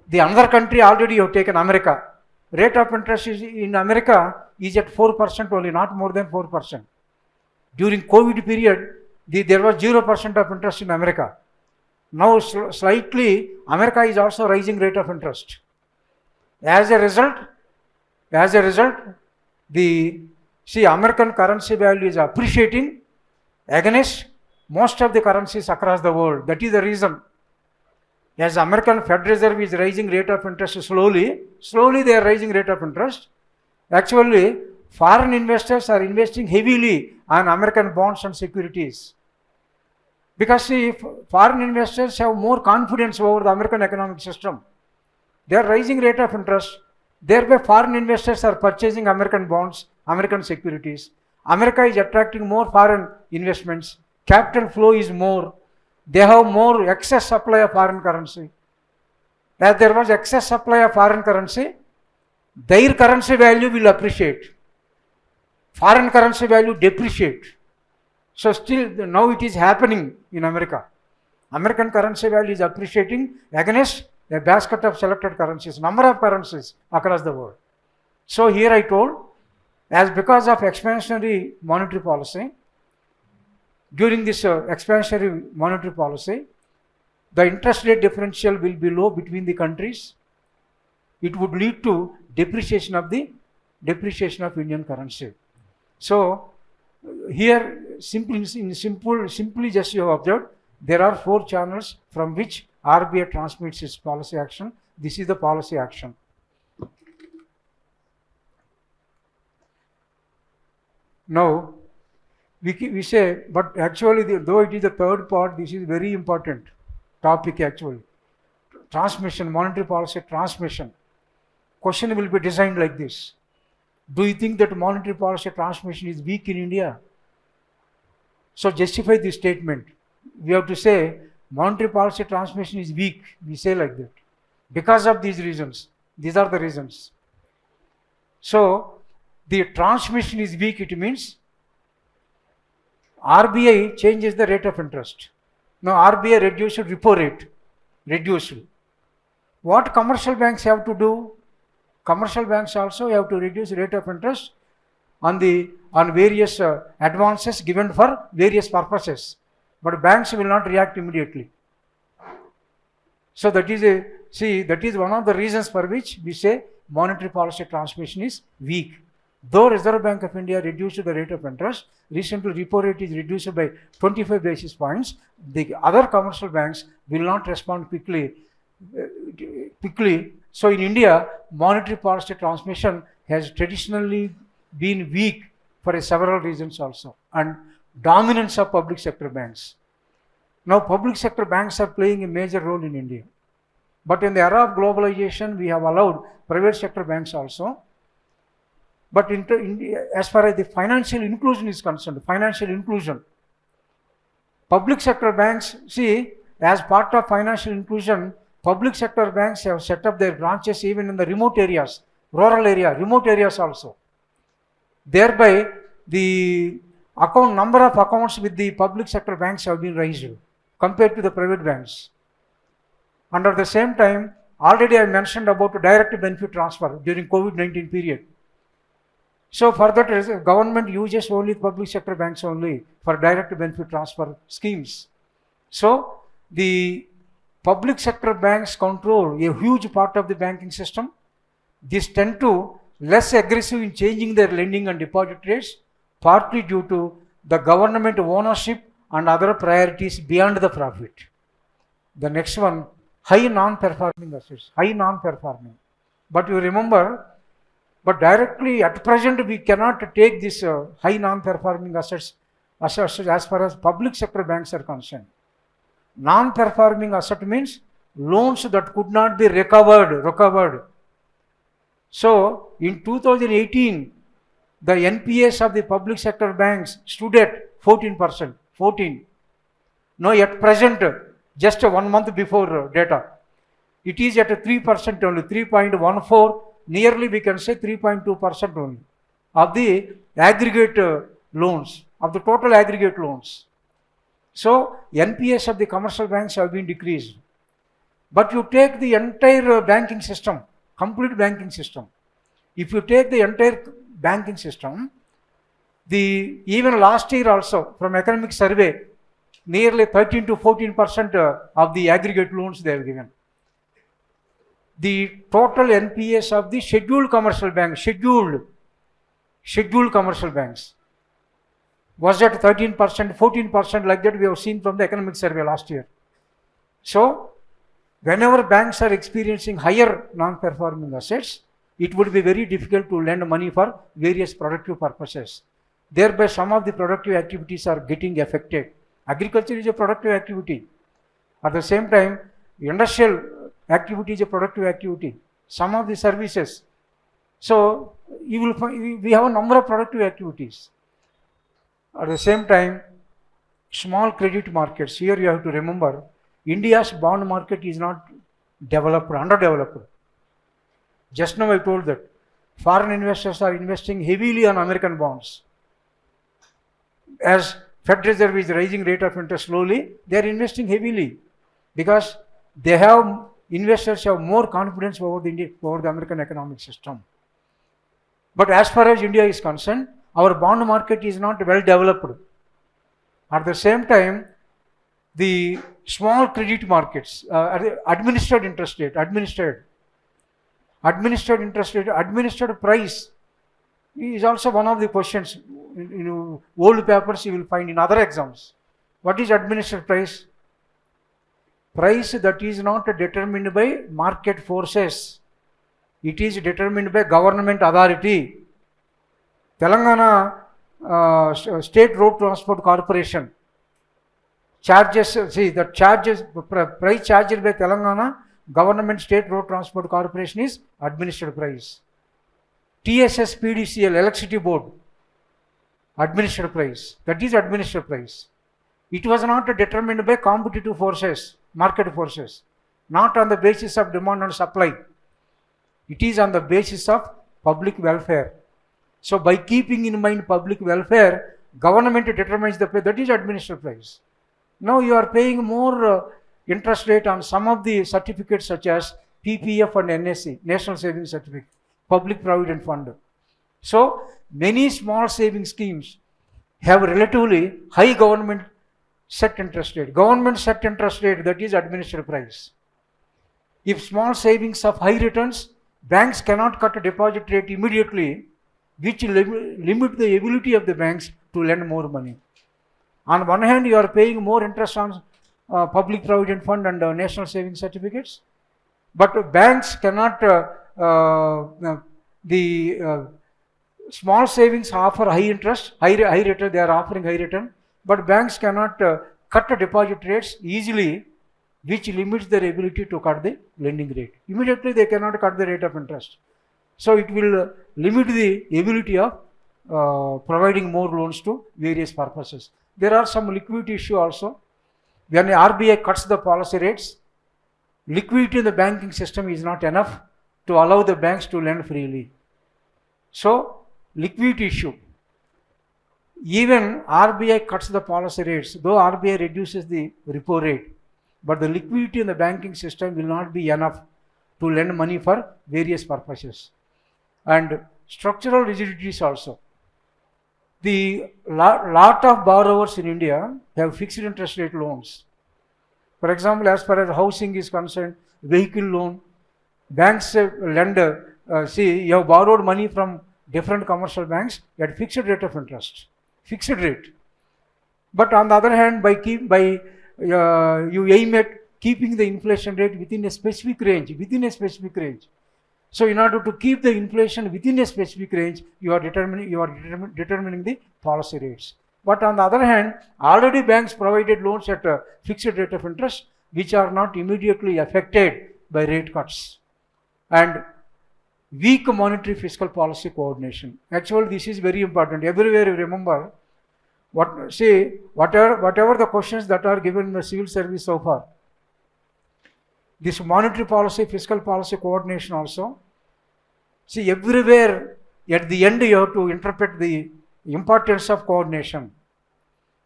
The another country already you have taken, America. Rate of interest in America is at 4% only, not more than 4%. During COVID period, there was 0% of interest in America. Now slightly, America is also rising rate of interest. As a result, the American currency value is appreciating against most of the currencies across the world. That is the reason. As American Fed Reserve is raising rate of interest slowly they are raising rate of interest. Actually, foreign investors are investing heavily on American bonds and securities. Because foreign investors have more confidence over the American economic system. They are raising rate of interest. Thereby, foreign investors are purchasing American bonds, American securities. America is attracting more foreign investments. Capital flow is more. They have more excess supply of foreign currency. As there was excess supply of foreign currency, their currency value will appreciate. Foreign currency value depreciate. So still now it is happening in America. American currency value is appreciating against a basket of selected currencies, number of currencies across the world. So here I told, as because of expansionary monetary policy, during this expansionary monetary policy, the interest rate differential will be low between the countries. It would lead to depreciation of Indian currency. So here simply just you have observed, there are 4 channels from which RBI transmits its policy action. This is the policy action. Now we say, but actually though it is the third part, this is very important topic actually. Transmission, monetary policy transmission. Question will be designed like this. Do you think that monetary policy transmission is weak in India? So justify this statement. We have to say monetary policy transmission is weak. We say like that. Because of these reasons. These are the reasons. So the transmission is weak, it means RBI changes the rate of interest. Now RBI reduced repo rate. reduced. What commercial banks have to do? Commercial banks also have to reduce rate of interest on various advances given for various purposes, but banks will not react immediately. So that is one of the reasons for which we say monetary policy transmission is weak. Though Reserve Bank of India reduced the rate of interest, recently repo rate is reduced by 25 basis points, the other commercial banks will not respond quickly. So in India, monetary policy transmission has traditionally been weak for several reasons also, and dominance of public sector banks. Now public sector banks are playing a major role in India. But in the era of globalization, we have allowed private sector banks also. But as far as the financial inclusion is concerned, public sector banks, as part of financial inclusion, public sector banks have set up their branches even in the remote areas, remote areas also. Thereby, the number of accounts with the public sector banks have been raised compared to the private banks. And at the same time, already I mentioned about direct benefit transfer during COVID-19 period. So for that, government uses only public sector banks only for direct benefit transfer schemes. So the public sector banks control a huge part of the banking system. These tend to less aggressive in changing their lending and deposit rates, partly due to the government ownership and other priorities beyond the profit. The next one, high non-performing assets, But you remember, but directly at present we cannot take this high non-performing assets as far as public sector banks are concerned. Non-performing asset means loans that could not be recovered. So in 2018, the NPAs of the public sector banks stood at 14%. Now at present, just 1 month before data, it is at 3% only, 3.14, nearly we can say 3.2% only of the aggregate loans, of the total aggregate loans. So NPAs of the commercial banks have been decreased. But you take the entire banking system, complete banking system. If you take the entire banking system, even last year also from economic survey, nearly 13 to 14% of the aggregate loans they have given. The total NPAs of the scheduled commercial banks, scheduled commercial banks, was at 13%, 14% like that we have seen from the economic survey last year. So whenever banks are experiencing higher non-performing assets, it would be very difficult to lend money for various productive purposes. Thereby some of the productive activities are getting affected. Agriculture is a productive activity. At the same time, industrial activity is a productive activity. Some of the services. So we have a number of productive activities. At the same time, small credit markets. Here you have to remember, India's bond market is not developed, underdeveloped. Just now I told that foreign investors are investing heavily on American bonds. As Fed Reserve is raising rate of interest slowly, they are investing heavily because investors have more confidence over the American economic system. But as far as India is concerned, our bond market is not well developed. At the same time, the small credit markets, administered interest rate, administered price is also one of the questions. In old papers you will find in other exams. What is administered price? Price that is not determined by market forces. It is determined by government authority. Telangana State Road Transport Corporation charges, price charged by Telangana Government State Road Transport Corporation is administered price. TSS PDCL Electricity Board, administered price. That is administered price. It was not determined by competitive forces, market forces, not on the basis of demand and supply. It is on the basis of public welfare. So by keeping in mind public welfare, government determines the price. That is administered price. Now you are paying more interest rate on some of the certificates such as PPF and NSC, National Savings Certificate, Public Provident Fund. So many small saving schemes have relatively high government set interest rate. Government set interest rate, that is administered price. If small savings of high returns, banks cannot cut a deposit rate immediately, which limit the ability of the banks to lend more money. On one hand, you are paying more interest on public provident fund and national savings certificates, but banks cannot, small savings offer high interest, high return, they are offering high return, but banks cannot cut the deposit rates easily, which limits their ability to cut the lending rate. Immediately they cannot cut the rate of interest. So it will limit the ability of providing more loans to various purposes. There are some liquidity issue also. When the RBI cuts the policy rates, liquidity in the banking system is not enough to allow the banks to lend freely. So liquidity issue. Even RBI cuts the policy rates, though RBI reduces the repo rate, but the liquidity in the banking system will not be enough to lend money for various purposes. And structural rigidities also. The lot of borrowers in India have fixed interest rate loans. For example, as far as housing is concerned, vehicle loan, banks lend, you have borrowed money from different commercial banks at fixed rate of interest, fixed rate. But on the other hand, you aim at keeping the inflation rate within a specific range, So in order to keep the inflation within a specific range, you are determining the policy rates. But on the other hand, already banks provided loans at a fixed rate of interest, which are not immediately affected by rate cuts. And weak monetary fiscal policy coordination. Actually, this is very important. Everywhere you remember, whatever the questions that are given in the civil service so far, this monetary policy, fiscal policy coordination also. See, everywhere at the end you have to interpret the importance of coordination,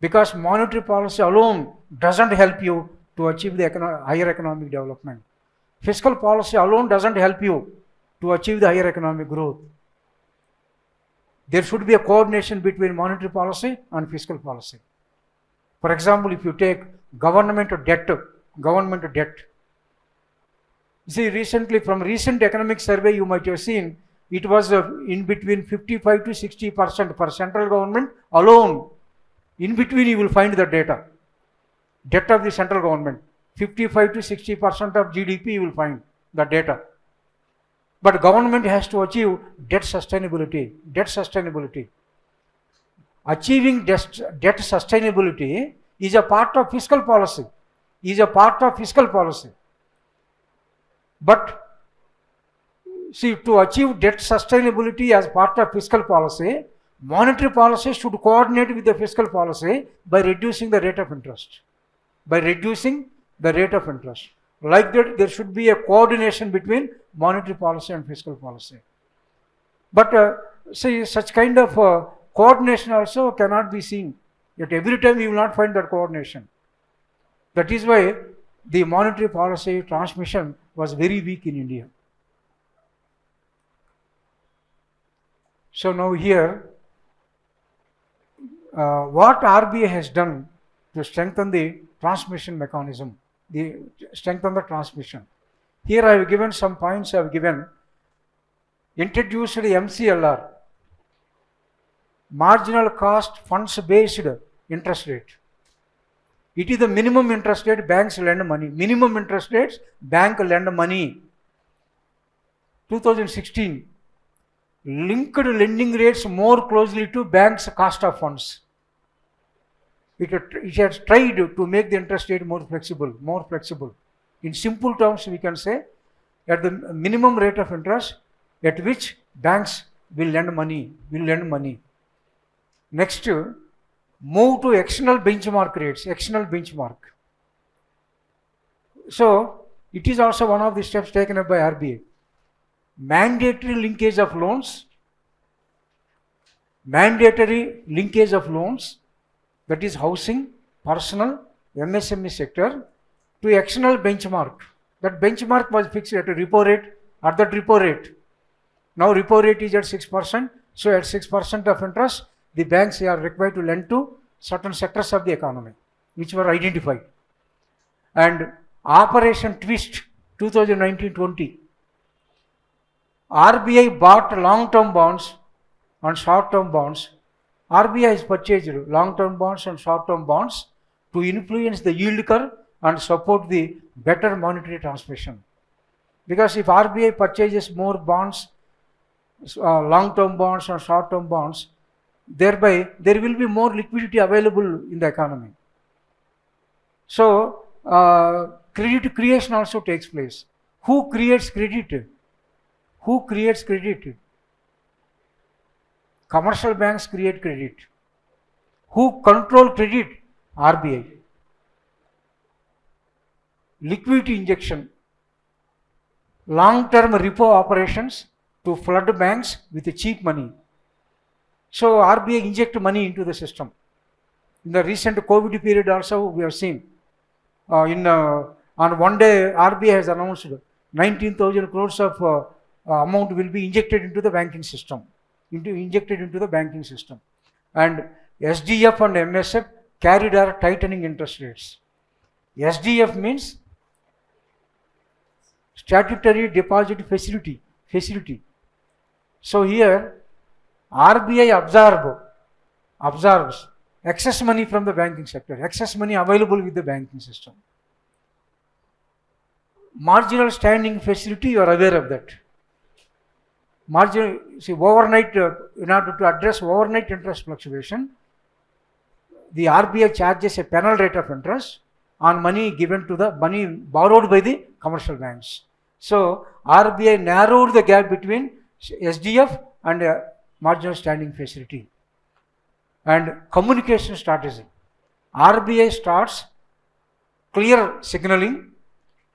because monetary policy alone doesn't help you to achieve the higher economic development. Fiscal policy alone doesn't help you to achieve the higher economic growth. There should be a coordination between monetary policy and fiscal policy. For example, if you take government debt. See, recently, from recent economic survey, you might have seen it was in between 55 to 60% for central government alone. In between, you will find the data. Debt of the central government, 55 to 60% of GDP, you will find the data. But government has to achieve debt sustainability. Achieving debt sustainability is a part of fiscal policy. But see, to achieve debt sustainability as part of fiscal policy, monetary policy should coordinate with the fiscal policy by reducing the rate of interest. Like that, there should be a coordination between monetary policy and fiscal policy. But see, such kind of coordination also cannot be seen. Yet every time you will not find that coordination. That is why the monetary policy transmission was very weak in India. So now here, what RBI has done to strengthen the transmission mechanism, strengthen the transmission. Here I have given some points. I have given introduced the MCLR, marginal cost funds based interest rate. It is the minimum interest rate banks lend money. Minimum interest rates bank lend money. 2016 linked lending rates more closely to banks' cost of funds. It has tried to make the interest rate more flexible. In simple terms, we can say at the minimum rate of interest at which banks will lend money. Next, move to external benchmark rates. So it is also one of the steps taken up by RBI. Mandatory linkage of loans, that is housing, personal, MSME sector, to external benchmark. That benchmark was fixed at a repo rate, at that repo rate. Now repo rate is at 6%, so at 6% of interest, the banks are required to lend to certain sectors of the economy, which were identified. And Operation Twist 2019-20, RBI bought long-term bonds and short-term bonds. RBI has purchased long-term bonds and short-term bonds to influence the yield curve and support the better monetary transmission. Because if RBI purchases more bonds, long-term bonds and short-term bonds, thereby there will be more liquidity available in the economy. So credit creation also takes place. Who creates credit? Who creates credit? Commercial banks create credit. Who control credit? RBI. Liquidity injection. Long-term repo operations to flood banks with cheap money. So RBI inject money into the system. In the recent COVID period also we have seen. On one day RBI has announced 19,000 crores of amount will be injected into the banking system. And SDF and MSF carried our tightening interest rates. SDF means statutory deposit facility. So here RBI absorbs excess money from the banking sector, excess money available with the banking system. Marginal standing facility, you are aware of that. Overnight, in order to address overnight interest fluctuation, the RBI charges a penal rate of interest on money given to the money borrowed by the commercial banks. So RBI narrowed the gap between SDF and marginal standing facility. And communication strategy. RBI starts clear signaling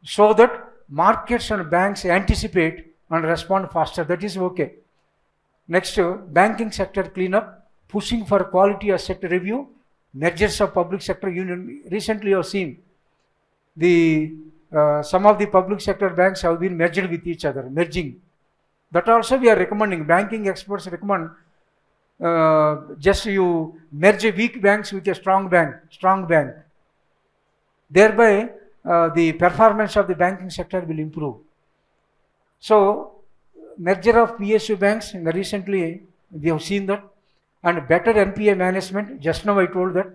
so that markets and banks anticipate and respond faster. That is okay. Next, banking sector cleanup, pushing for quality asset review, mergers of public sector union. Recently you have seen some of the public sector banks have been merged with each other, merging. That also we are recommending. Banking experts recommend just you merge weak banks with a strong bank. Thereby the performance of the banking sector will improve. So merger of PSU banks, recently we have seen that, and better NPA management. Just now I told that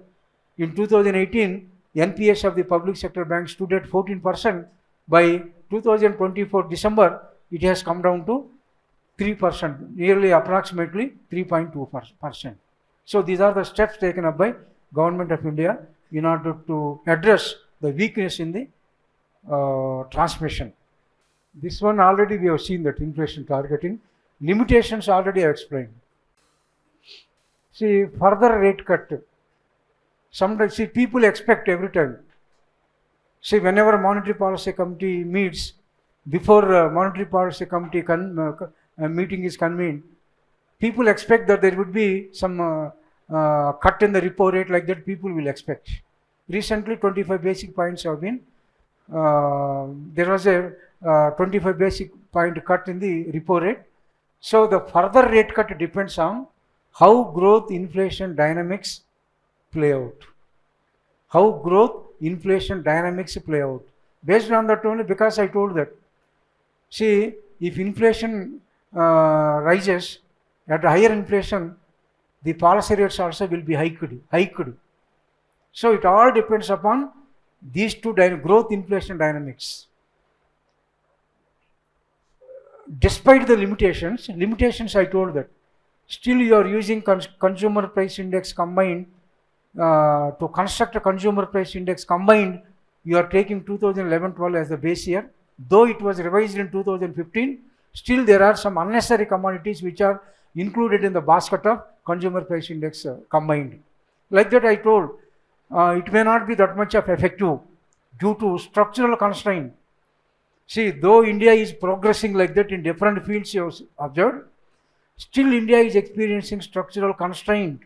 in 2018 NPAs of the public sector banks stood at 14%. By 2024 December it has come down to 3%, nearly approximately 3.2%. So these are the steps taken up by Government of India in order to address the weakness in the transmission. This one already we have seen, that inflation targeting. Limitations already I explained. See, further rate cut. Sometimes, see, people expect every time. See, whenever Monetary Policy Committee meets, before Monetary Policy Committee meeting is convened, people expect that there would be some cut in the repo rate, like that people will expect. Recently 25 basic points have been, there was a 25 basic point cut in the repo rate. So the further rate cut depends on how growth inflation dynamics play out. How growth inflation dynamics play out. Based on that only, because I told that, see, if inflation rises, at higher inflation, the policy rates also will be hiked. So it all depends upon these two growth inflation dynamics. Despite the limitations I told that, still you are using consumer price index combined to construct a consumer price index combined. You are taking 2011-12 as the base year, though it was revised in 2015. Still there are some unnecessary commodities which are included in the basket of consumer price index combined. Like that I told, it may not be that much of effective due to structural constraint. See, though India is progressing like that in different fields you have observed, still India is experiencing structural constraint.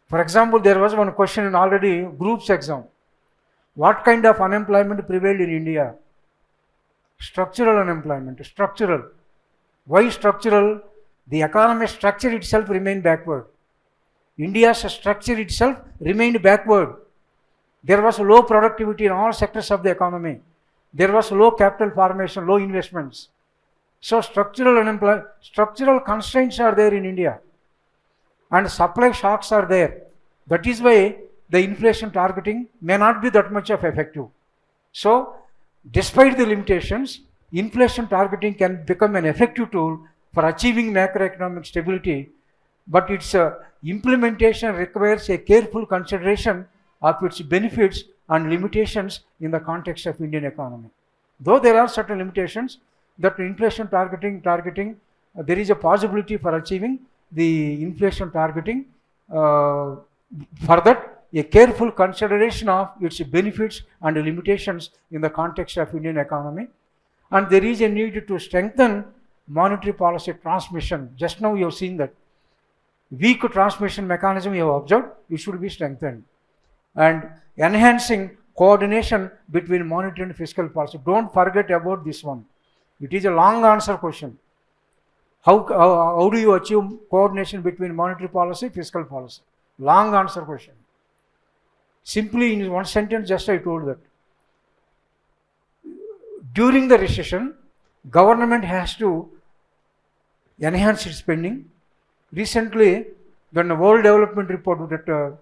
For example, there was one question in already groups exam. What kind of unemployment prevailed in India? Structural unemployment, structural. Why structural? The economic structure itself remained backward. India's structure itself remained backward. There was low productivity in all sectors of the economy. There was low capital formation, low investments. So structural constraints are there in India, and supply shocks are there. That is why the inflation targeting may not be that much of effective. So despite the limitations, inflation targeting can become an effective tool for achieving macroeconomic stability, but its implementation requires a careful consideration of its benefits and limitations in the context of Indian economy. Though there are certain limitations, that inflation targeting, there is a possibility for achieving the inflation targeting. For that, a careful consideration of its benefits and limitations in the context of Indian economy. And there is a need to strengthen monetary policy transmission. Just now you have seen that weak transmission mechanism you have observed, it should be strengthened. And enhancing coordination between monetary and fiscal policy. Don't forget about this one. It is a long answer question. How do you achieve coordination between monetary policy, fiscal policy? Long answer question. Simply in one sentence, just I told that. During the recession, government has to enhance its spending. Recently, when the World Development Report, that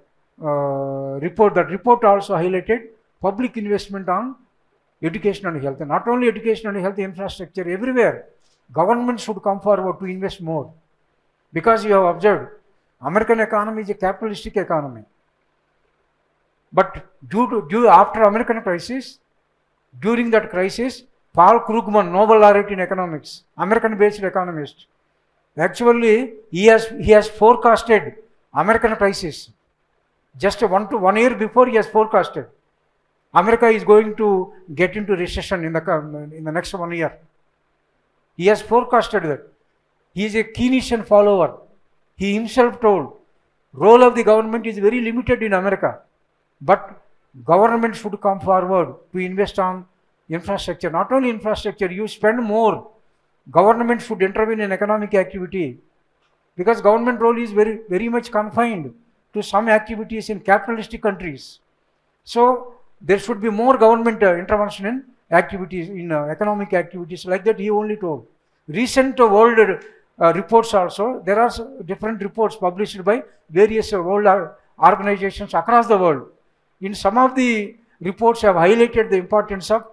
report also highlighted public investment on education and health. And not only education and health, infrastructure, everywhere. Government should come forward to invest more. Because you have observed, American economy is a capitalistic economy. But after American crisis, during that crisis, Paul Krugman, Nobel laureate in economics, American-based economist, actually he has forecasted American crisis. Just 1 year before, he has forecasted America is going to get into recession in the next 1 year. He has forecasted that. He is a Keynesian follower. He himself told, role of the government is very limited in America, but government should come forward to invest on infrastructure. Not only infrastructure, you spend more. Government should intervene in economic activity, because government role is very, very much confined to some activities in capitalistic countries. So there should be more government intervention in activities, in economic activities. Like that he only told. Recent world reports also, there are different reports published by various world organizations across the world. In some of the reports have highlighted the importance of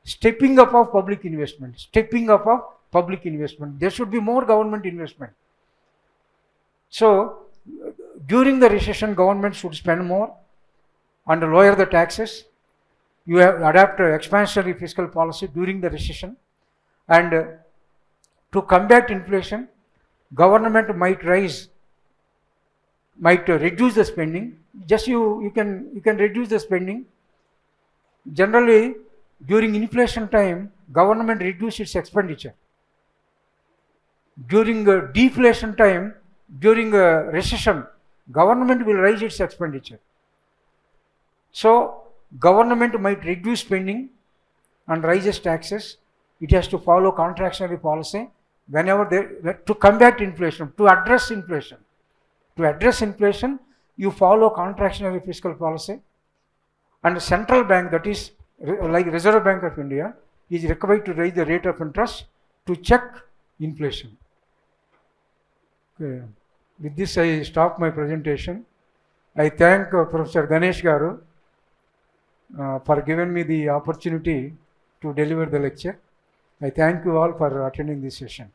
stepping up of public investment. Stepping up of public investment. There should be more government investment. So during the recession, government should spend more and lower the taxes. You have adapt expansionary fiscal policy during the recession, and to combat inflation, government might reduce the spending. Just you can reduce the spending. Generally, during inflation time, government reduces its expenditure. During deflation time, during recession, government will raise its expenditure. So government might reduce spending and raises taxes. It has to follow contractionary policy whenever to combat inflation, to address inflation. To address inflation, you follow contractionary fiscal policy, and the central bank, that is like Reserve Bank of India, is required to raise the rate of interest to check inflation. Okay. With this, I stop my presentation. I thank Professor Ganesh Garu for giving me the opportunity to deliver the lecture. I thank you all for attending this session.